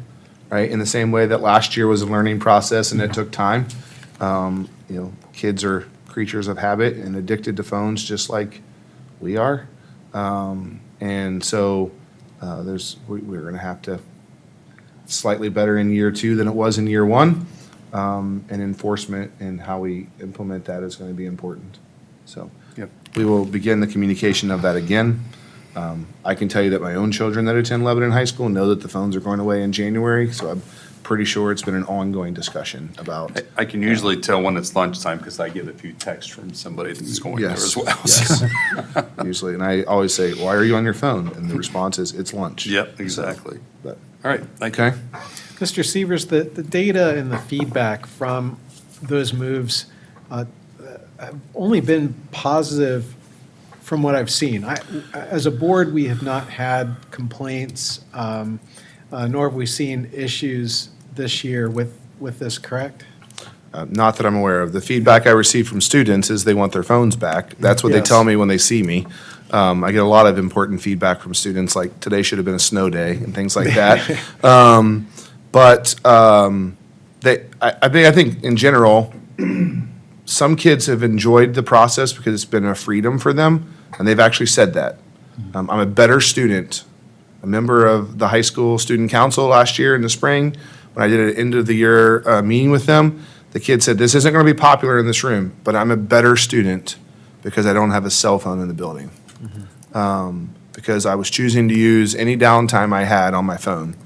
right? In the same way that last year was a learning process and it took time. Kids are creatures of habit and addicted to phones just like we are. And so we're going to have to slightly better in year 2 than it was in year 1. And enforcement and how we implement that is going to be important. So Yep. we will begin the communication of that again. I can tell you that my own children that attend Lebanon High School know that the phones are going away in January, so I'm pretty sure it's been an ongoing discussion about. I can usually tell when it's lunchtime because I get a few texts from somebody that's going there Yes, as well. yes. Usually, and I always say, why are you on your phone? And the response is, it's lunch. Yep, exactly. But, All right, thank you. okay, Mr. Severs, the data and the feedback from those moves have only been positive from what I've seen. As a board, we have not had complaints, nor have we seen issues this year with this, correct? not that I'm aware of. The feedback I receive from students is they want their phones back. That's what they Yes. tell me when they see me. I get a lot of important feedback from students, like today should have been a snow day and things like that. I think in general, some kids have enjoyed the process because it's been a freedom for them, and they've actually said that. I'm a better student. A member of the high school student council last year in the spring, when I did an end of the year meeting with them, the kid said, "This isn't going to be popular in this room, but I'm a better student because I don't have a cell phone in the building." Because I was choosing to use any downtime I had on my phone.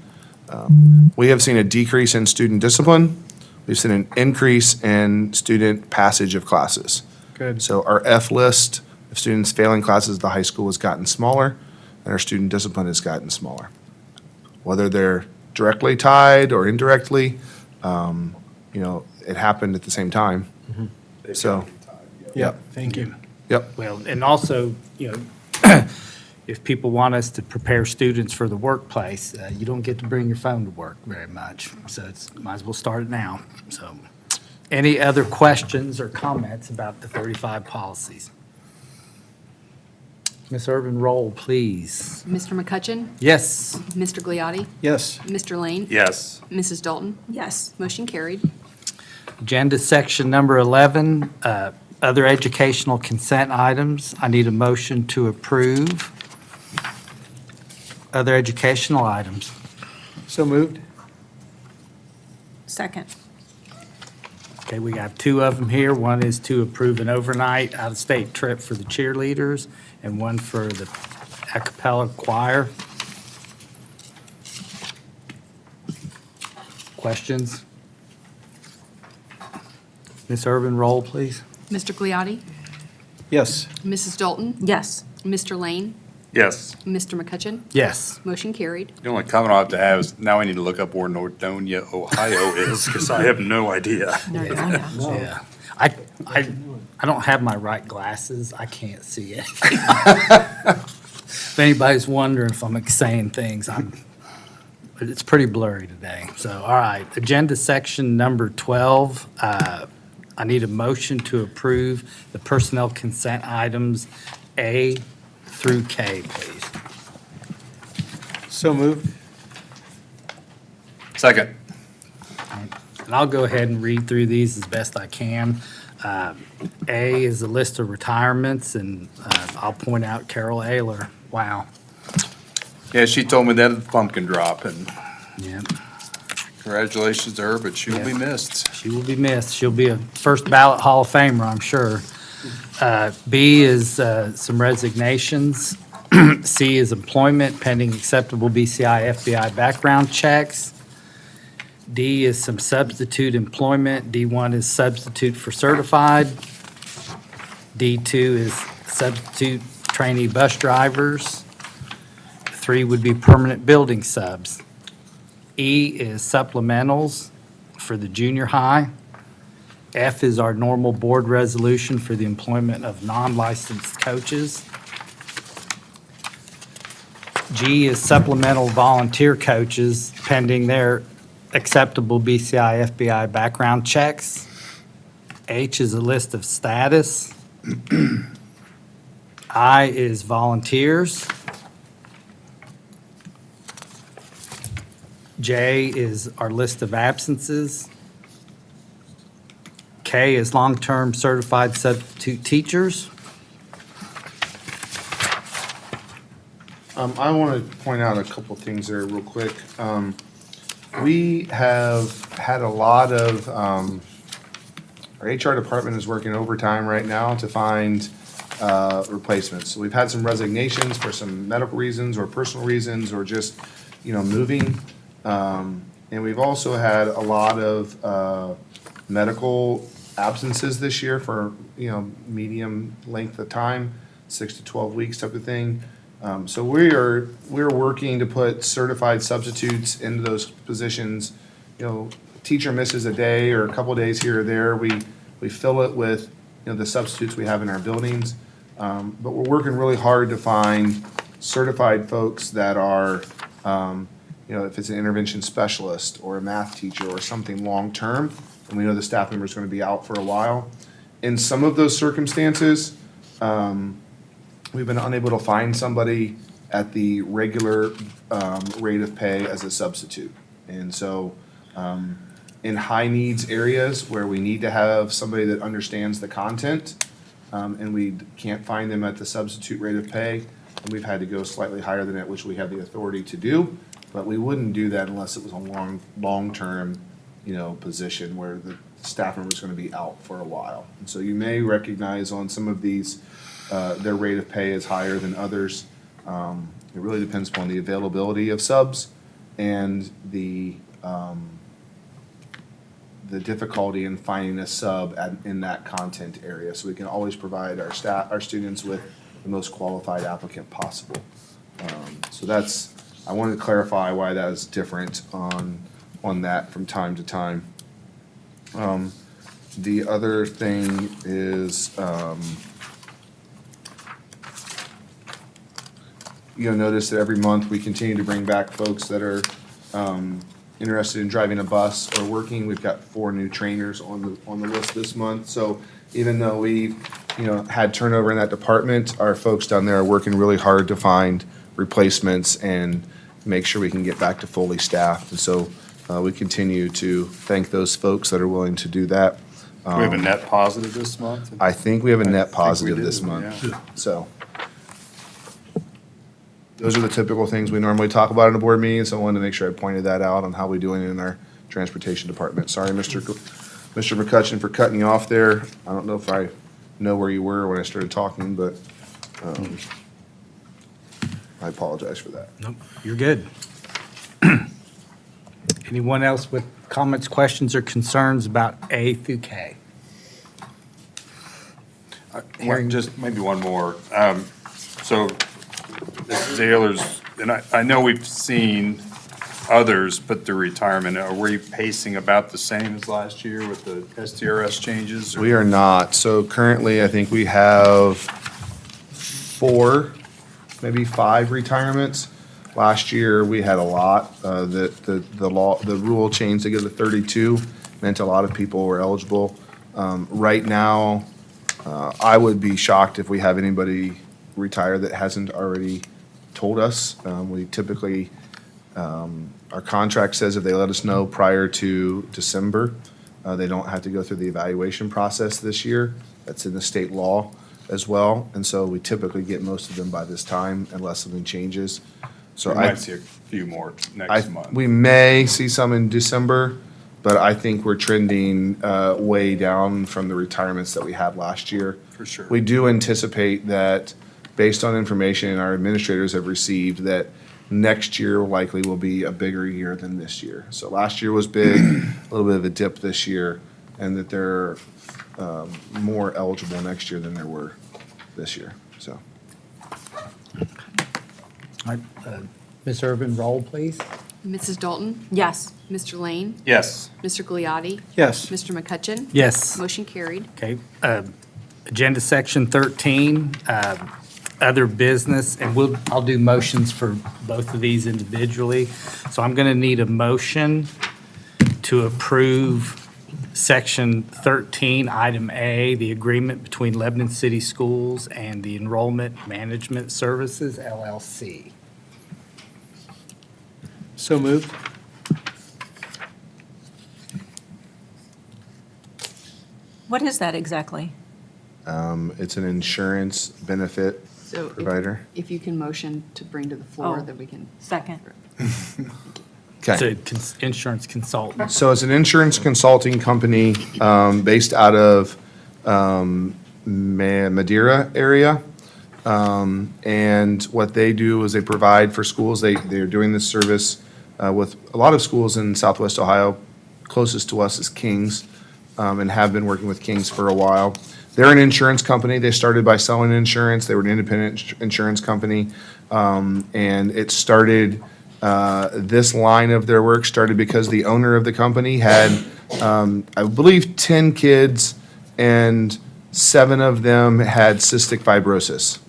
We have seen a decrease in student discipline. We've seen an increase in student passage of classes. Good. So our F list of students failing classes at the high school has gotten smaller, and our student discipline has gotten smaller. Whether they're directly tied or indirectly, it happened at the same time. So, Yep, thank you. yep. Well, and also, if people want us to prepare students for the workplace, you don't get to bring your phone to work very much. So might as well start it now. So, any other questions or comments about the 35 policies? Ms. Irvin, roll, please. Mr. McCutcheon? Yes. Mr. Gliotti? Yes. Mr. Lane? Yes. Mrs. Dalton? Yes. Motion carried. Agenda section number 11, other educational consent items. I need a motion to approve other educational items. So moved? Second. Okay, we got two of them here. One is to approve an overnight out-of-state trip for the cheerleaders and one for the a cappella choir. Questions? Ms. Irvin, roll, please. Mr. Gliotti? Yes. Mrs. Dalton? Yes. Mr. Lane? Yes. Mr. McCutcheon? Yes. Motion carried. The only comment I have to have is now I need to look up where Nordonia, Ohio is, because I have no idea. Yeah. I don't have my right glasses. I can't see it. If anybody's wondering if I'm saying things, it's pretty blurry today. So, all right, agenda section number 12. I need a motion to approve the personnel consent items A through K, please. So moved. Second. And I'll go ahead and read through these as best I can. A is a list of retirements, and I'll point out Carol Ayler. Wow. Yeah, she told me that at the pumpkin drop, and Yeah, congratulations to her, but she will be missed. she will be missed. She'll be a first ballot Hall of Famer, I'm sure. B is some resignations. C is employment pending acceptable BCI FBI background checks. D is some substitute employment. D1 is substitute for certified. D2 is substitute trainee bus drivers. 3 would be permanent building subs. E is supplementals for the junior high. F is our normal board resolution for the employment of non-licensed coaches. G is supplemental volunteer coaches pending their acceptable BCI FBI background checks. H is a list of status. I is volunteers. J is our list of absences. K is long-term certified substitute teachers. I want to point out a couple things there real quick. We have had a lot of, our HR department is working overtime right now to find replacements. So we've had some resignations for some medical reasons or personal reasons or just, moving. And we've also had a lot of medical absences this year for, medium length of time, 6 to 12 weeks type of thing. So we're working to put certified substitutes into those positions. Teacher misses a day or a couple of days here or there, we fill it with, the substitutes we have in our buildings. But we're working really hard to find certified folks that are, if it's an intervention specialist or a math teacher or something long-term, and we know the staff member is going to be out for a while. In some of those circumstances, we've been unable to find somebody at the regular rate of pay as a substitute. And so in high needs areas where we need to have somebody that understands the content and we can't find them at the substitute rate of pay, and we've had to go slightly higher than that, which we have the authority to do. But we wouldn't do that unless it was a long-term, position where the staff member is going to be out for a while. And so you may recognize on some of these, their rate of pay is higher than others. It really depends upon the availability of subs and the difficulty in finding a sub in that content area. So we can always provide our students with the most qualified applicant possible. So I wanted to clarify why that is different on that from time to time. The other thing is, you'll notice that every month we continue to bring back folks that are interested in driving a bus or working. We've got 4 new trainers on the list this month. So even though we've had turnover in that department, our folks down there are working really hard to find replacements and make sure we can get back to fully staffed. And so we continue to thank those folks that are willing to do that. We have a net positive this month? I think we have a net think we positive do, this month. yeah. So those are the typical things we normally talk about in a board meeting, so I wanted to make sure I pointed that out on how we're doing in our transportation department. Sorry, Mr. McCutcheon, for cutting you off there. I don't know if I know where you were when I started talking, but I apologize for that. Nope, you're good. Anyone else with comments, questions, or concerns about A through K? Hearing- Just maybe one more. So the jailers, and I know we've seen others put through retirement. Are we pacing about the same as last year with the STRS changes? or- We are not. So currently, I think we have 4, maybe 5 retirements. Last year, we had a lot. The rule change to go to 32 meant a lot of people were eligible. Right now, I would be shocked if we have anybody retire that hasn't already told us. We typically, our contract says if they let us know prior to December, they don't have to go through the evaluation process this year. That's in the state law as well. And so we typically get most of them by this time unless something changes. So We I, might see a few more next month. we may see some in December, but I think we're trending way down from the retirements that we had last year. For sure. We do anticipate that, based on information our administrators have received, that next year likely will be a bigger year than this year. So last year was big, a little bit of a dip this year, and that they're more eligible next year than there were this year, so. All right, Ms. Urban, roll, please. Mrs. Dalton? Yes. Mr. Lane? Yes. Mr. Gliotti? Yes. Mr. McCutcheon? Yes. Motion carried. Okay, agenda section 13, other business, and I'll do motions for both of these individually. So I'm going to need a motion to approve section 13, item A, the agreement between Lebanon City Schools and the Enrollment Management Services, LLC. So moved. What is that exactly? It's an insurance benefit So if- provider. if you can motion to bring to the floor, Oh. then we can. Second. It's Okay. a insurance consultant. So it's an insurance consulting company based out of Madeira area. And what they do is they provide for schools, they're doing this service with a lot of schools in Southwest Ohio. Closest to us is Kings, and have been working with Kings for a while. They're an insurance company. They started by selling insurance. They were an independent insurance company. And it started, this line of their work started because the owner of the company had, I believe, 10 kids, and 7 of them had cystic fibrosis.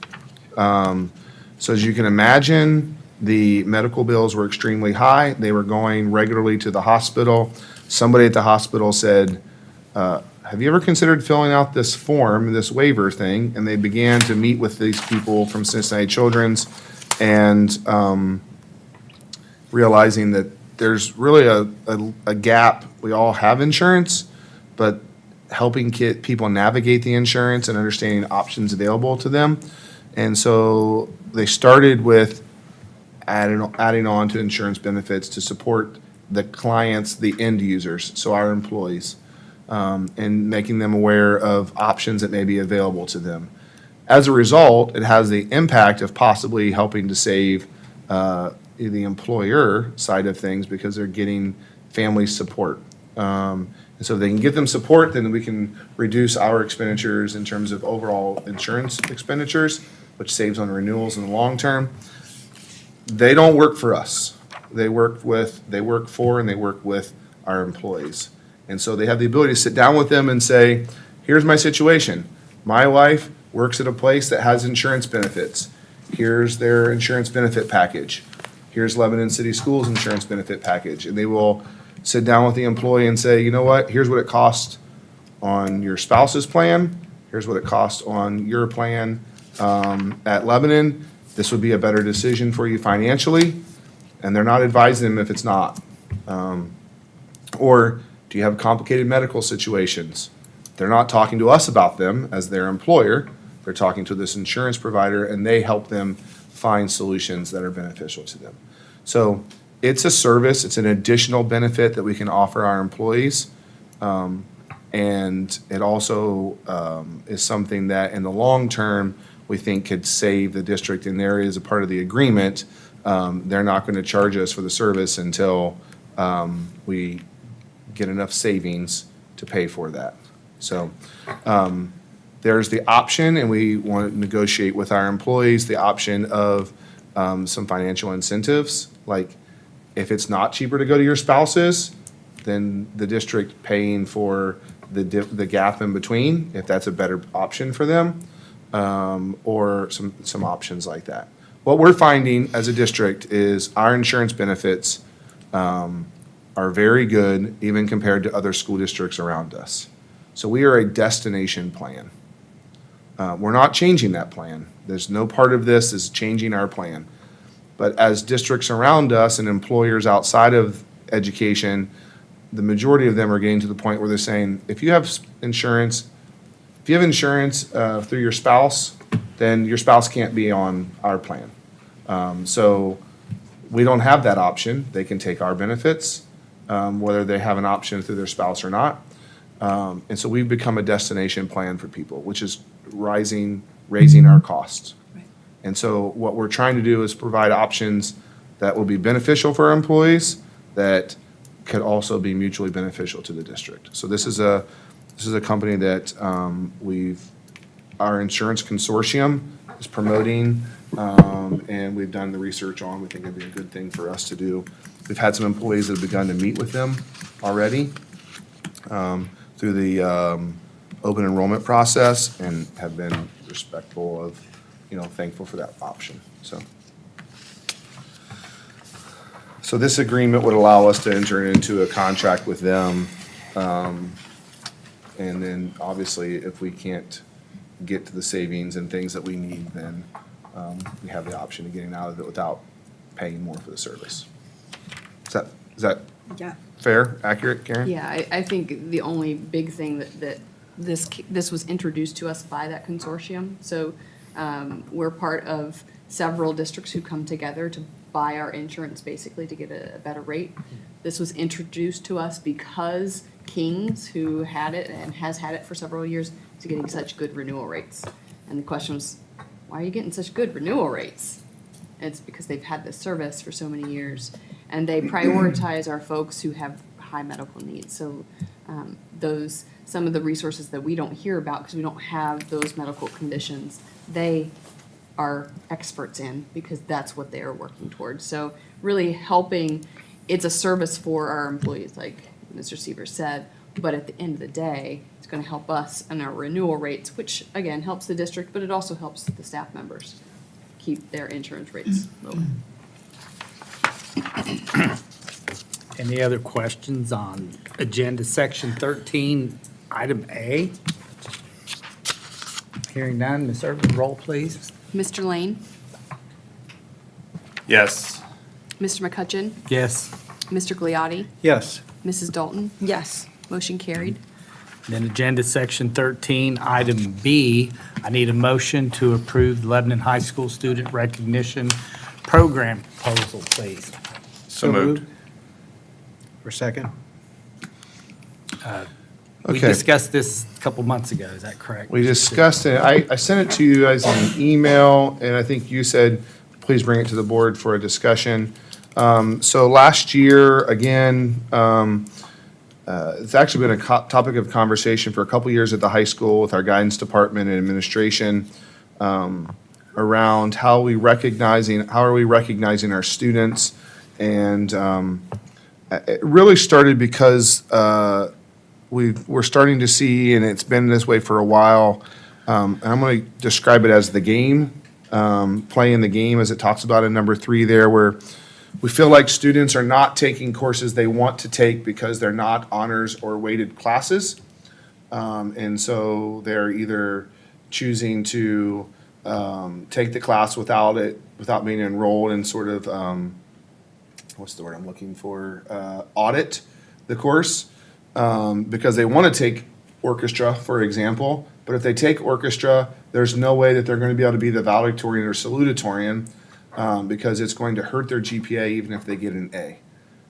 So as you can imagine, the medical bills were extremely high. They were going regularly to the hospital. Somebody at the hospital said, have you ever considered filling out this form, this waiver thing? And they began to meet with these people from Cincinnati Children's and realizing that there's really a gap. We all have insurance, but helping people navigate the insurance and understanding options available to them. And so they started with adding on to insurance benefits to support the clients, the end users, so our employees, and making them aware of options that may be available to them. As a result, it has the impact of possibly helping to save the employer side of things because they're getting family support. And so if they can get them support, then we can reduce our expenditures in terms of overall insurance expenditures, which saves on renewals in the long term. They don't work for us. They work for and they work with our employees. And so they have the ability to sit down with them and say, here's my situation. My wife works at a place that has insurance benefits. Here's their insurance benefit package. Here's Lebanon City Schools insurance benefit package. And they will sit down with the employee and say, you know what, here's what it costs on your spouse's plan. Here's what it costs on your plan at Lebanon. This would be a better decision for you financially. And they're not advising them if it's not. Or do you have complicated medical situations? They're not talking to us about them as their employer. They're talking to this insurance provider, and they help them find solutions that are beneficial to them. So it's a service. It's an additional benefit that we can offer our employees. And it also is something that in the long term, we think could save the district. And there is a part of the agreement. They're not going to charge us for the service until we get enough savings to pay for that. So there's the option, and we want to negotiate with our employees the option of some financial incentives. Like if it's not cheaper to go to your spouse's, then the district paying for the gap in between, if that's a better option for them, or some options like that. What we're finding as a district is our insurance benefits are very good, even compared to other school districts around us. So we are a destination plan. We're not changing that plan. There's no part of this is changing our plan. But as districts around us and employers outside of education, the majority of them are getting to the point where they're saying, if you have insurance through your spouse, then your spouse can't be on our plan. So we don't have that option. They can take our benefits, whether they have an option through their spouse or not. And so we've become a destination plan for people, which is raising our costs. And so what we're trying to do is provide options that will be beneficial for our employees, that could also be mutually beneficial to the district. So this is a company that our insurance consortium is promoting, and we've done the research on. We think it'd be a good thing for us to do. We've had some employees that have begun to meet with them already through the open enrollment process, and have been respectful of, thankful for that option, so. So this agreement would allow us to enter into a contract with them. And then obviously, if we can't get to the savings and things that we need, then we have the option of getting out of it without paying more for the service. Is that Yeah. fair, accurate, Karen? Yeah, I think the only big thing that this was introduced to us by that consortium. So we're part of several districts who come together to buy our insurance basically to get a better rate. This was introduced to us because Kings, who had it and has had it for several years, is getting such good renewal rates. And the question was, why are you getting such good renewal rates? It's because they've had this service for so many years, and they prioritize our folks who have high medical needs. So some of the resources that we don't hear about because we don't have those medical conditions, they are experts in, because that's what they are working towards. So really helping, it's a service for our employees, like Mr. Sievers said, but at the end of the day, it's going to help us and our renewal rates, which again helps the district, but it also helps the staff members keep their insurance rates low. Any other questions on agenda section 13, item A? Hearing none, Ms. Irvin, roll please. Mr. Lane, Yes. Mr. McCutcheon, Yes. Mr. Gliotti, Yes. Mrs. Dalton, Yes. motion carried. Then agenda section 13, item B, I need a motion to approve the Lebanon High School Student Recognition Program proposal, please. So moved. For second? We Okay. discussed this a couple months ago, is that correct? We discussed it. I sent it to you guys in an email, and I think you said, please bring it to the board for a discussion. So last year, again, it's actually been a topic of conversation for a couple years at the high school with our guidance department and administration, around how are we recognizing our students. And it really started because we're starting to see, and it's been this way for a while, and I'm going to describe it as the game, playing the game, as it talks about in number 3 there, where we feel like students are not taking courses they want to take because they're not honors or weighted classes. And so they're either choosing to take the class without being enrolled, and sort of, what's the word I'm looking for? Audit the course. Because they want to take orchestra, for example, but if they take orchestra, there's no way that they're going to be able to be the valedictorian or salutatorian, because it's going to hurt their GPA even if they get an A.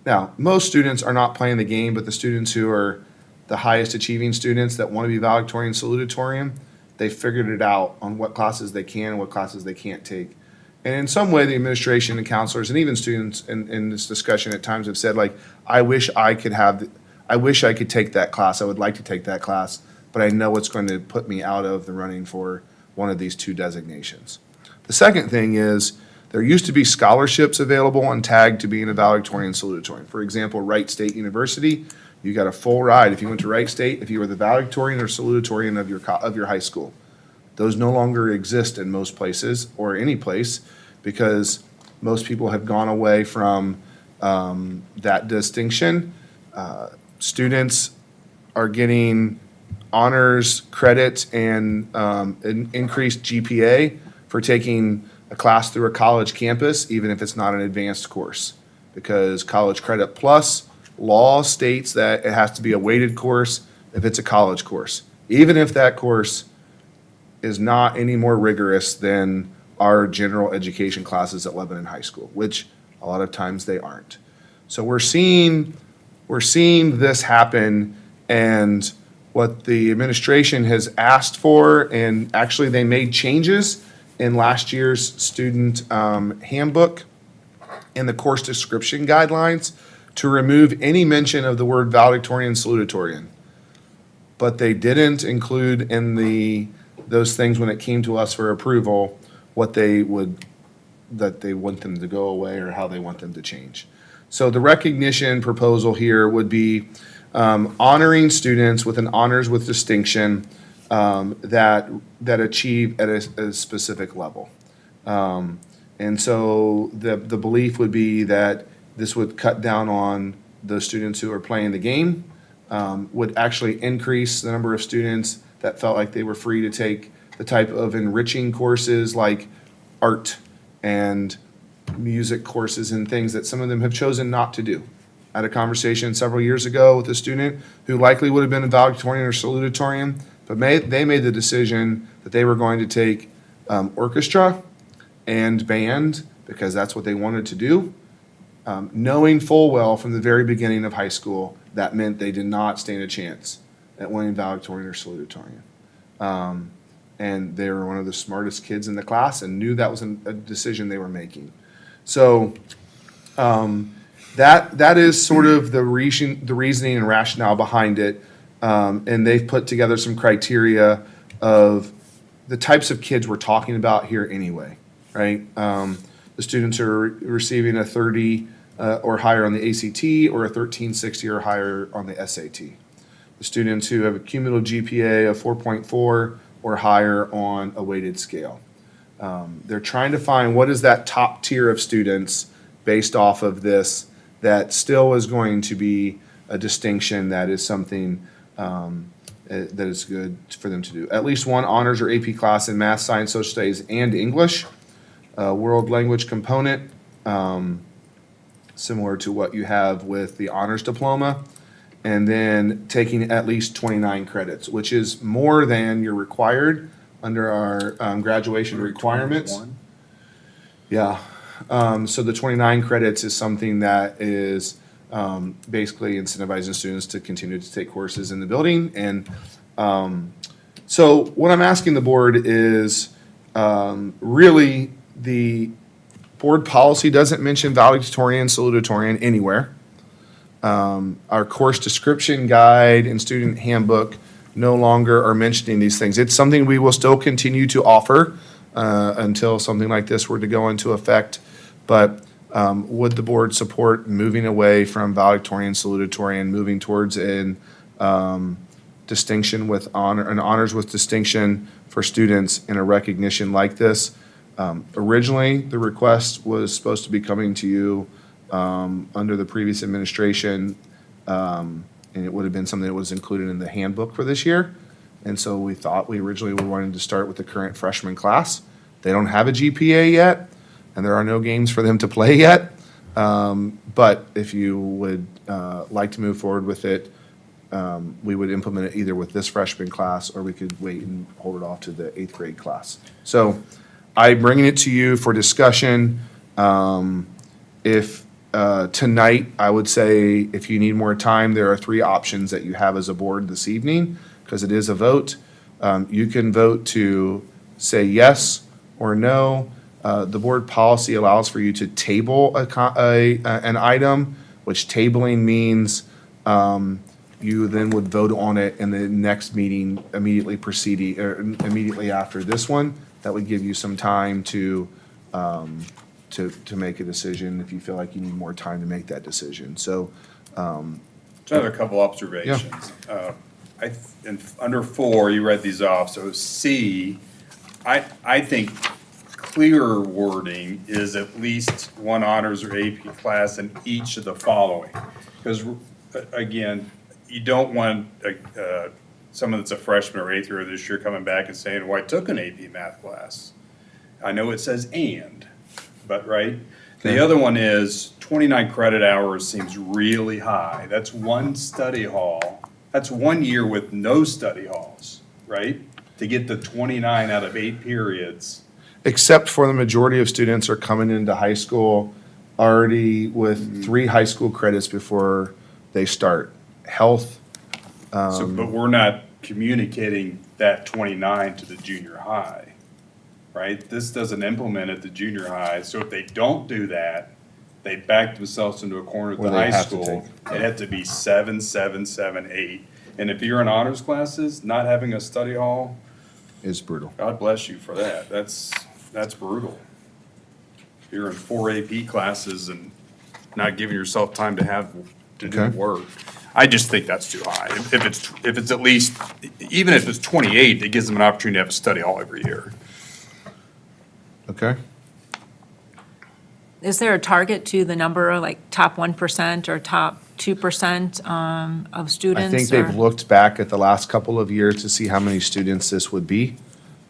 Now, most students are not playing the game, but the students who are the highest achieving students that want to be valedictorian, salutatorian, they figured it out on what classes they can and what classes they can't take. And in some way, the administration and counselors and even students in this discussion at times have said, like, I wish I could take that class. I would like to take that class, but I know it's going to put me out of the running for one of these two designations. The second thing is, there used to be scholarships available and tagged to being a valedictorian and salutatorian. For example, Wright State University, you got a full ride if you went to Wright State, if you were the valedictorian or salutatorian of your high school. Those no longer exist in most places or any place because most people have gone away from that distinction. Students are getting honors credit and an increased GPA for taking a class through a college campus, even if it's not an advanced course. Because College Credit Plus law states that it has to be a weighted course if it's a college course, even if that course is not any more rigorous than our general education classes at Lebanon High School, which a lot of times they aren't. So we're seeing this happen, and what the administration has asked for, and actually they made changes in last year's student handbook and the course description guidelines to remove any mention of the word valedictorian and salutatorian. But they didn't include in those things when it came to us for approval that they want them to go away or how they want them to change. So the recognition proposal here would be honoring students with an honors with distinction that achieve at a specific level. And so the belief would be that this would cut down on the students who are playing the game, would actually increase the number of students that felt like they were free to take the type of enriching courses like art and music courses and things that some of them have chosen not to do. I had a conversation several years ago with a student who likely would have been a valedictorian or salutatorian, but they made the decision that they were going to take orchestra and band because that's what they wanted to do, knowing full well from the very beginning of high school that meant they did not stand a chance at winning valedictorian or salutatorian. And they were one of the smartest kids in the class and knew that was a decision they were making. So that is sort of the reasoning and rationale behind it. And they've put together some criteria of the types of kids we're talking about here anyway, right? The students are receiving a 30 or higher on the ACT or a 1360 or higher on the SAT. The students who have a cumulative GPA of 4.4 or higher on a weighted scale. They're trying to find what is that top tier of students based off of this that still is going to be a distinction that is something that is good for them to do. At least one honors or AP class in math, science, social studies, and English. World language component, similar to what you have with the honors diploma. And then taking at least 29 credits, which is more than you're required under our graduation requirements. Yeah. So the 29 credits is something that is basically incentivizing students to continue to take courses in the building. And so what I'm asking the board is really the board policy doesn't mention valedictorian, salutatorian anywhere. Our course description guide and student handbook no longer are mentioning these things. It's something we will still continue to offer until something like this were to go into effect. But would the board support moving away from valedictorian, salutatorian, moving towards an distinction with honor, an honors with distinction for students in a recognition like this? Originally, the request was supposed to be coming to you under the previous administration, and it would have been something that was included in the handbook for this year. And so we thought we originally were wanting to start with the current freshman class. They don't have a GPA yet, and there are no games for them to play yet. But if you would like to move forward with it, we would implement it either with this freshman class, or we could wait and hold it off to the 8th grade class. So I'm bringing it to you for discussion. If tonight, I would say if you need more time, there are 3 options that you have as a board this evening, because it is a vote. You can vote to say yes or no. the board policy allows for you to table an item, which tabling means you then would vote on it in the next meeting immediately preceding, or immediately after this one. That would give you some time to make a decision if you feel like you need more time to make that decision. So, So I have a couple observations. Under 4, you read these off, so C, I think clearer wording is at least one honors or AP class in each of the following. Because, again, you don't want someone that's a freshman or eighth year this year coming back and saying, well, I took an AP math class. I know it says and, but, right? The other one is 29 credit hours seems really high. That's one study hall. That's 1 year with no study halls, right? To get the 29 out of 8 periods. except for the majority of students are coming into high school already with 3 high school credits before they start. Health, So, but we're not communicating that 29 to the junior high, right? This doesn't implement at the junior high, so if they don't do that, they back themselves into a corner at the Where they high have to school. It had to be 7, 7, 7, 8. And if you're in honors classes, not having a study hall, is brutal. God bless you for that. That's brutal. If you're in 4 AP classes and not giving yourself time to do Okay. work. I just think that's too high. If it's at least, even if it's 28, it gives them an opportunity to have a study hall every year. Okay? Is there a target to the number, like top 1% or top 2% of students? I think they've or- looked back at the last couple of years to see how many students this would be,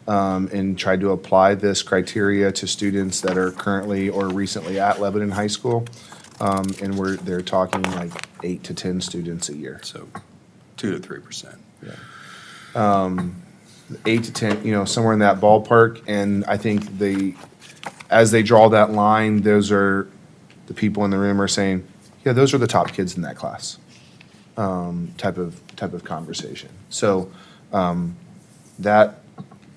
and tried to apply this criteria to students that are currently or recently at Lebanon High School. And they're talking like 8 to 10 students a year. So 2 to 3%. 8 to 10, somewhere in that ballpark. And I think as they draw that line, those are, the people in the room are saying, yeah, those are the top kids in that class, type of conversation. So, that,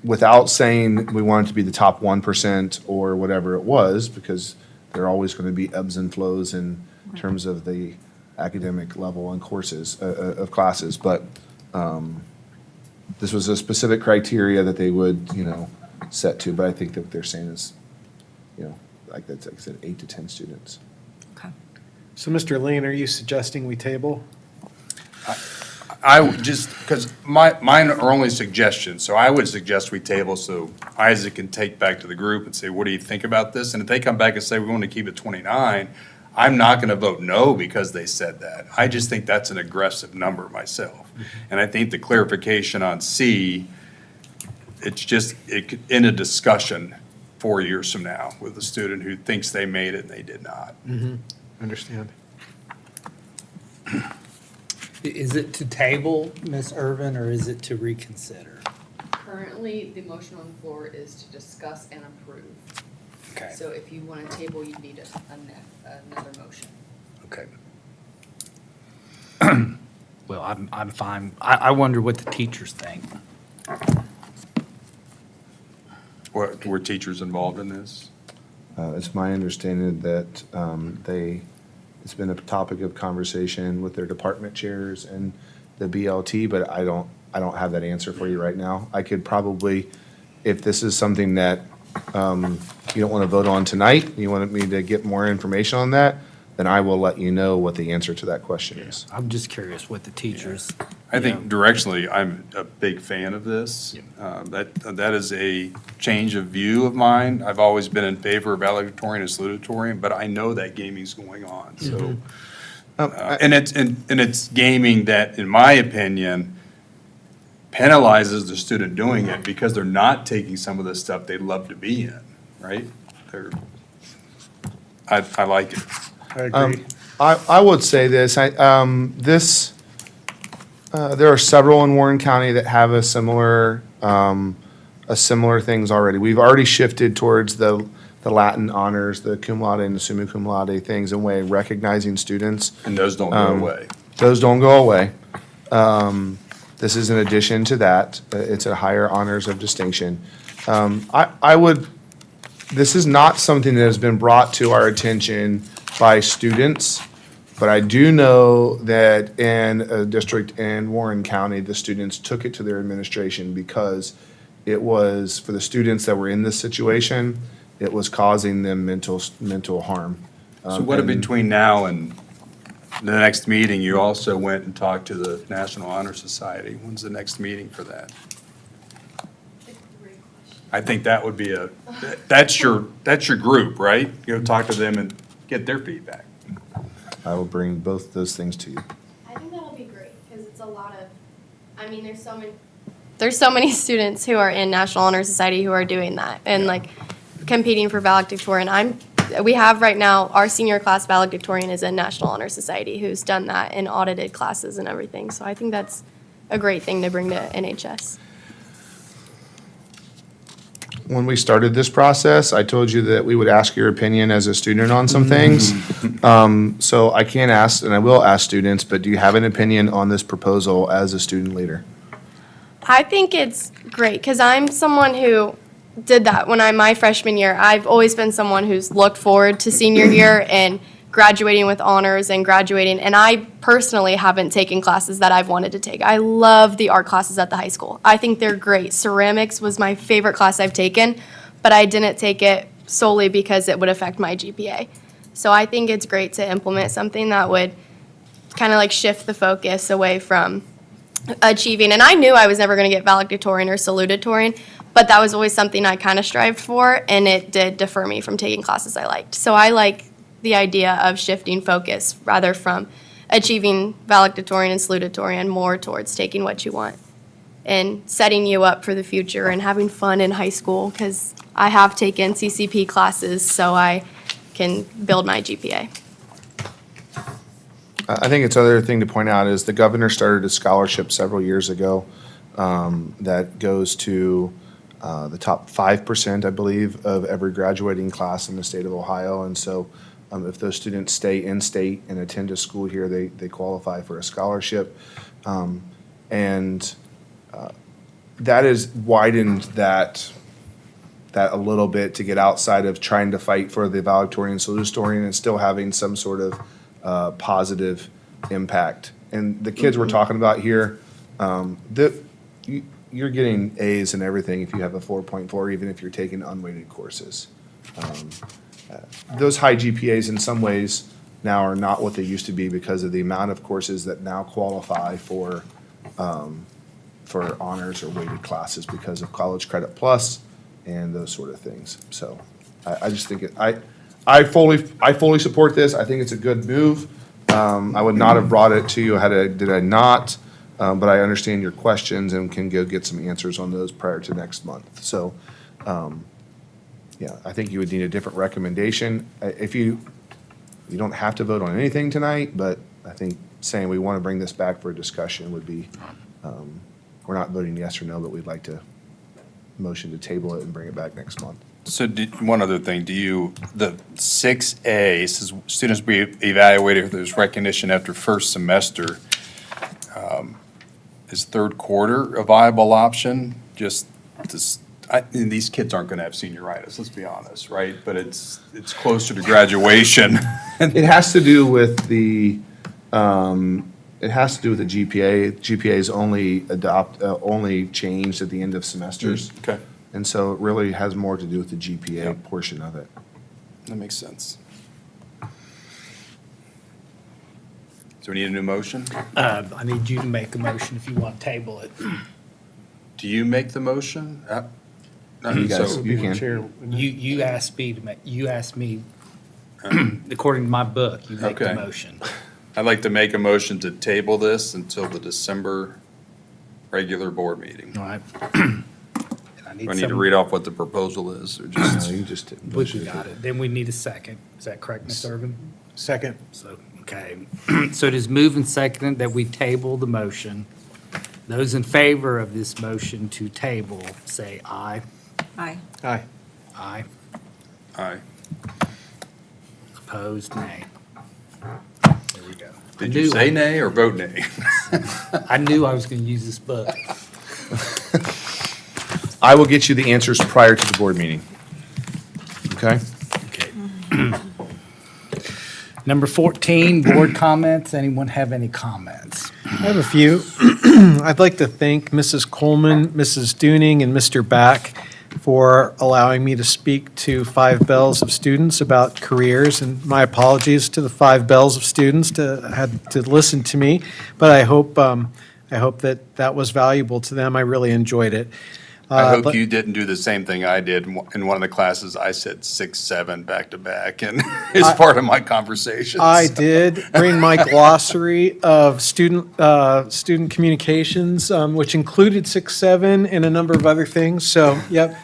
without saying we want it to be the top 1% or whatever it was, because there are always going to be ebbs and flows in terms of the academic level and courses, of classes, but, this was a specific criteria that they would, set to, but I think that what they're saying is, like I said, 8 to 10 students. Okay. So, Mr. Lane, are you suggesting we table? I would just, because mine are only suggestions, so I would suggest we table so Isaac can take back to the group and say, what do you think about this? And if they come back and say, we want to keep it 29, I'm not going to vote no because they said that. I just think that's an aggressive number myself. And I think the clarification on C, it could end a discussion 4 years from now with a student who thinks they made it and they did not. Understand. Is it to table, Ms. Irvin, or is it to reconsider? Currently, the motion on the floor is to discuss and approve. Okay, So if you want to table, you'd need another motion. okay. Well, I'm fine. I wonder what the teachers think. Were teachers involved in this? It's my understanding that it's been a topic of conversation with their department chairs and the BLT, but I don't have that answer for you right now. I could probably, if this is something that you don't want to vote on tonight, you wanted me to get more information on that, then I will let you know what the answer to that question is. I'm just curious what the teachers. I think directionally, I'm a big fan of this. That is a change of view of mine. I've always been in favor of valedictorian and salutatorian, but I know that gaming's going on, so. And it's gaming that, in my opinion, penalizes the student doing it because they're not taking some of the stuff they'd love to be in, right? I like it. I agree. I would say this, there are several in Warren County that have a similar things already. We've already shifted towards the Latin honors, the cum laude and the summa cum laude things, in a way of recognizing students. And those don't go away. Those don't go away. This is in addition to that. It's a higher honors of distinction. I would this is not something that has been brought to our attention by students, but I do know that in a district in Warren County, the students took it to their administration because it was, for the students that were in this situation, it was causing them mental harm. So what if between now and the next meeting, you also went and talked to the National Honor Society? When's the next meeting for that? I think that would be that's your group, right? Go talk to them and get their feedback. I will bring both those things to you. I think that'll be great because it's a lot of, I mean, there's so many students who are in National Honor Society who are doing that and like competing for valedictorian. We have right now, our senior class valedictorian is in National Honor Society who's done that and audited classes and everything. So I think that's a great thing to bring to NHS. When we started this process, I told you that we would ask your opinion as a student on some things. So I can't ask, and I will ask students, but do you have an opinion on this proposal as a student leader? I think it's great because I'm someone who did that when my freshman year. I've always been someone who's looked forward to senior year and graduating with honors and graduating. And I personally haven't taken classes that I've wanted to take. I love the art classes at the high school. I think they're great. Ceramics was my favorite class I've taken, but I didn't take it solely because it would affect my GPA. So I think it's great to implement something that would kind of like shift the focus away from achieving. And I knew I was never going to get valedictorian or salutatorian, but that was always something I kind of strived for, and it did defer me from taking classes I liked. So I like the idea of shifting focus rather from achieving valedictorian and salutatorian more towards taking what you want and setting you up for the future and having fun in high school because I have taken CCP classes so I can build my GPA. I think it's other thing to point out is the governor started a scholarship several years ago that goes to the top 5%, I believe, of every graduating class in the state of Ohio. And so if those students stay in state and attend a school here, they qualify for a scholarship. And that has widened that a little bit to get outside of trying to fight for the valedictorian and salutatorian and still having some sort of positive impact. And the kids we're talking about here, you're getting A's in everything if you have a 4.4, even if you're taking unweighted courses. Those high GPAs in some ways now are not what they used to be because of the amount of courses that now qualify for honors or weighted classes because of College Credit Plus and those sort of things. So I just think I fully support this. I think it's a good move. I would not have brought it to you did I not, but I understand your questions and can go get some answers on those prior to next month. So, yeah, I think you would need a different recommendation. If you don't have to vote on anything tonight, but I think saying we want to bring this back for a discussion would be, we're not voting yes or no, but we'd like to motion to table it and bring it back next month. So one other thing, the 6A says students be evaluated if there's recognition after first semester. Is third quarter a viable option? And these kids aren't going to have senioritis, let's be honest, right? But it's closer to graduation. It has to do with the GPA. GPA is only changed at the end of semesters. Okay, And so it really has more to do with the GPA portion of it. that makes sense. So we need a new motion? I need you to make a motion if you want to table it. Do you make the motion? You guys, So- you can. You asked me, according to my book, you make the Okay. motion. I'd like to make a motion to table this until the December regular board meeting. All right. Do I need to read off what the proposal is, or No, just? you just. We got it. Then we need a second. Is that correct, Mr. Irvin? Second. So, okay. So it is moved and seconded that we table the motion. Those in favor of this motion to table, say aye. Aye. Aye. Aye. Aye. Opposed, nay. There we go. Did you say nay or vote nay? I knew I was going to use this book. I will get you the answers prior to the board meeting. Okay. Number 14, board comments. Anyone have any comments? I have a few. I'd like to thank Mrs. Coleman, Mrs. Dooning, and Mr. Back for allowing me to speak to 5 bells of students about careers, and my apologies to the 5 bells of students to had to listen to me, but I hope that was valuable to them. I really enjoyed it. I hope But you didn't do the same thing I did in one of the classes. I said 6, 7 back to back, and it's part of my conversations. I did bring my glossary of student communications, which included 6-7 and a number of other things. So, yep,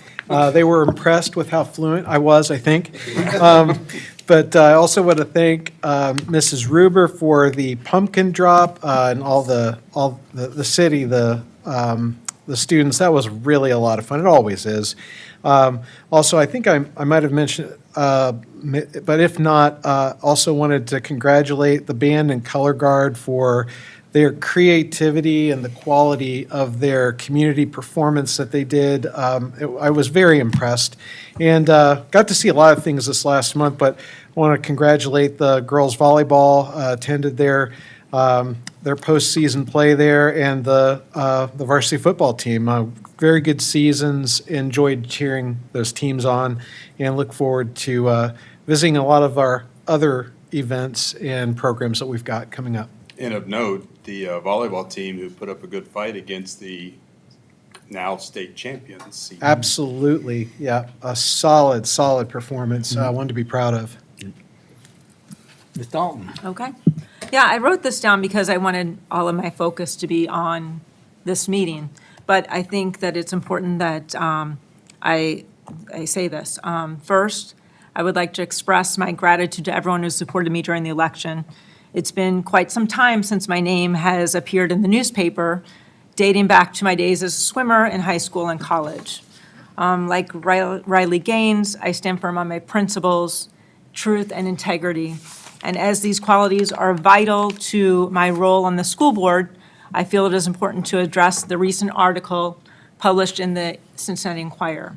they were impressed with how fluent I was, I think. But I also want to thank Mrs. Ruber for the pumpkin drop and all the city, the students. That was really a lot of fun. It always is. Also, I think I might have mentioned, but if not, also wanted to congratulate the band and color guard for their creativity and the quality of their community performance that they did. I was very impressed, and got to see a lot of things this last month, but I want to congratulate the girls volleyball, attended their postseason play there, and the varsity football team. Very good seasons. Enjoyed cheering those teams on, and look forward to visiting a lot of our other events and programs that we've got coming up. And of note, the volleyball team who put up a good fight against the now state champions. Absolutely, yeah, a solid performance. One to be proud of. Ms. Dalton? Okay. Yeah, I wrote this down because I wanted all of my focus to be on this meeting. But I think that it's important that I say this. First, I would like to express my gratitude to everyone who supported me during the election. It's been quite some time since my name has appeared in the newspaper, dating back to my days as a swimmer in high school and college. Like Riley Gaines, I stand firm on my principles, truth, and integrity. And as these qualities are vital to my role on the school board, I feel it is important to address the recent article published in the Cincinnati Enquirer.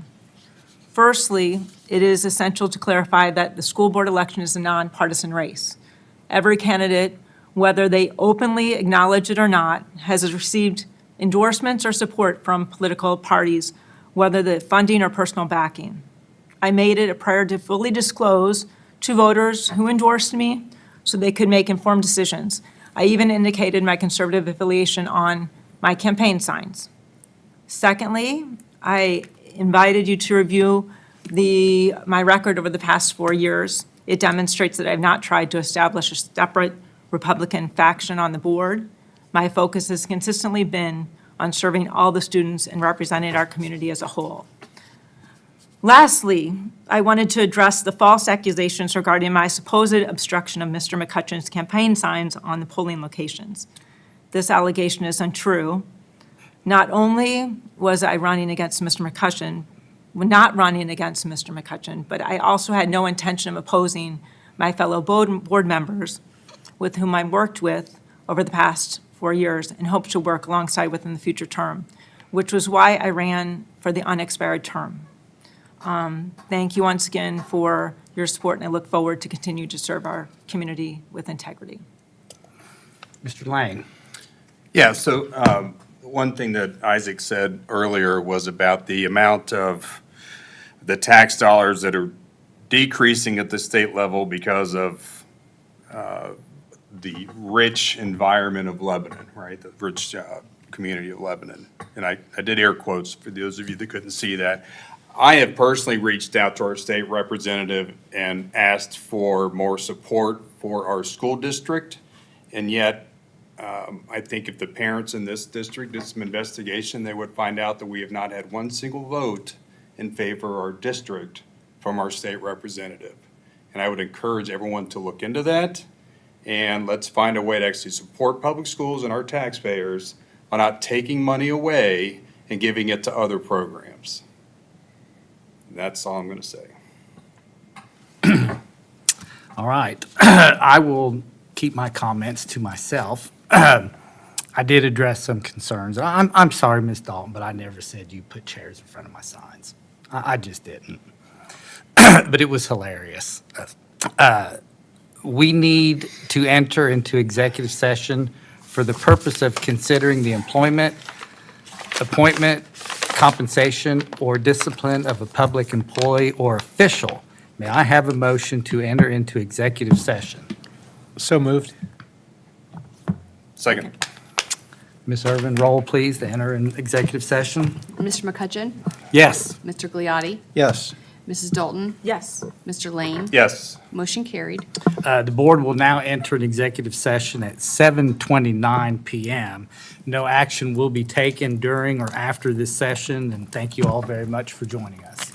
Firstly, it is essential to clarify that the school board election is a nonpartisan race. Every candidate, whether they openly acknowledge it or not, has received endorsements or support from political parties, whether the funding or personal backing. I made it a priority to fully disclose to voters who endorsed me so they could make informed decisions. I even indicated my conservative affiliation on my campaign signs. Secondly, I invited you to review my record over the past 4 years. It demonstrates that I have not tried to establish a separate Republican faction on the board. My focus has consistently been on serving all the students and representing our community as a whole. Lastly, I wanted to address the false accusations regarding my supposed obstruction of Mr. McCutcheon's campaign signs on the polling locations. This allegation is untrue. Not only was I running against Mr. McCutcheon, not running against Mr. McCutcheon, but I also had no intention of opposing my fellow board members with whom I worked with over the past 4 years and hope to work alongside within the future term, which was why I ran for the unexpired term. Thank you once again for your support, and I look forward to continue to serve our community with integrity. Mr. Lang? Yeah, so one thing that Isaac said earlier was about the amount of the tax dollars that are decreasing at the state level because of the rich environment of Lebanon, right? The rich community of Lebanon. And I did air quotes for those of you that couldn't see that. I have personally reached out to our state representative and asked for more support for our school district, and yet I think if the parents in this district did some investigation, they would find out that we have not had one single vote in favor of our district from our state representative. And I would encourage everyone to look into that, and let's find a way to actually support public schools and our taxpayers by not taking money away and giving it to other programs. That's all I'm going to say. All right. I will keep my comments to myself. I did address some concerns. I'm sorry, Ms. Dalton, but I never said you put chairs in front of my signs. I just didn't. but it was hilarious. We need to enter into executive session for the purpose of considering the employment, appointment, compensation, or discipline of a public employee or official. May I have a motion to enter into executive session? So moved. Second. Ms. Irvin, roll please to enter in executive session. Mr. McCutcheon? Yes. Mr. Gliotti? Yes. Mrs. Dalton? Yes. Mr. Lane? Yes. Motion carried. The board will now enter an executive session at 7:29 PM. No action will be taken during or after this session, and thank you all very much for joining us.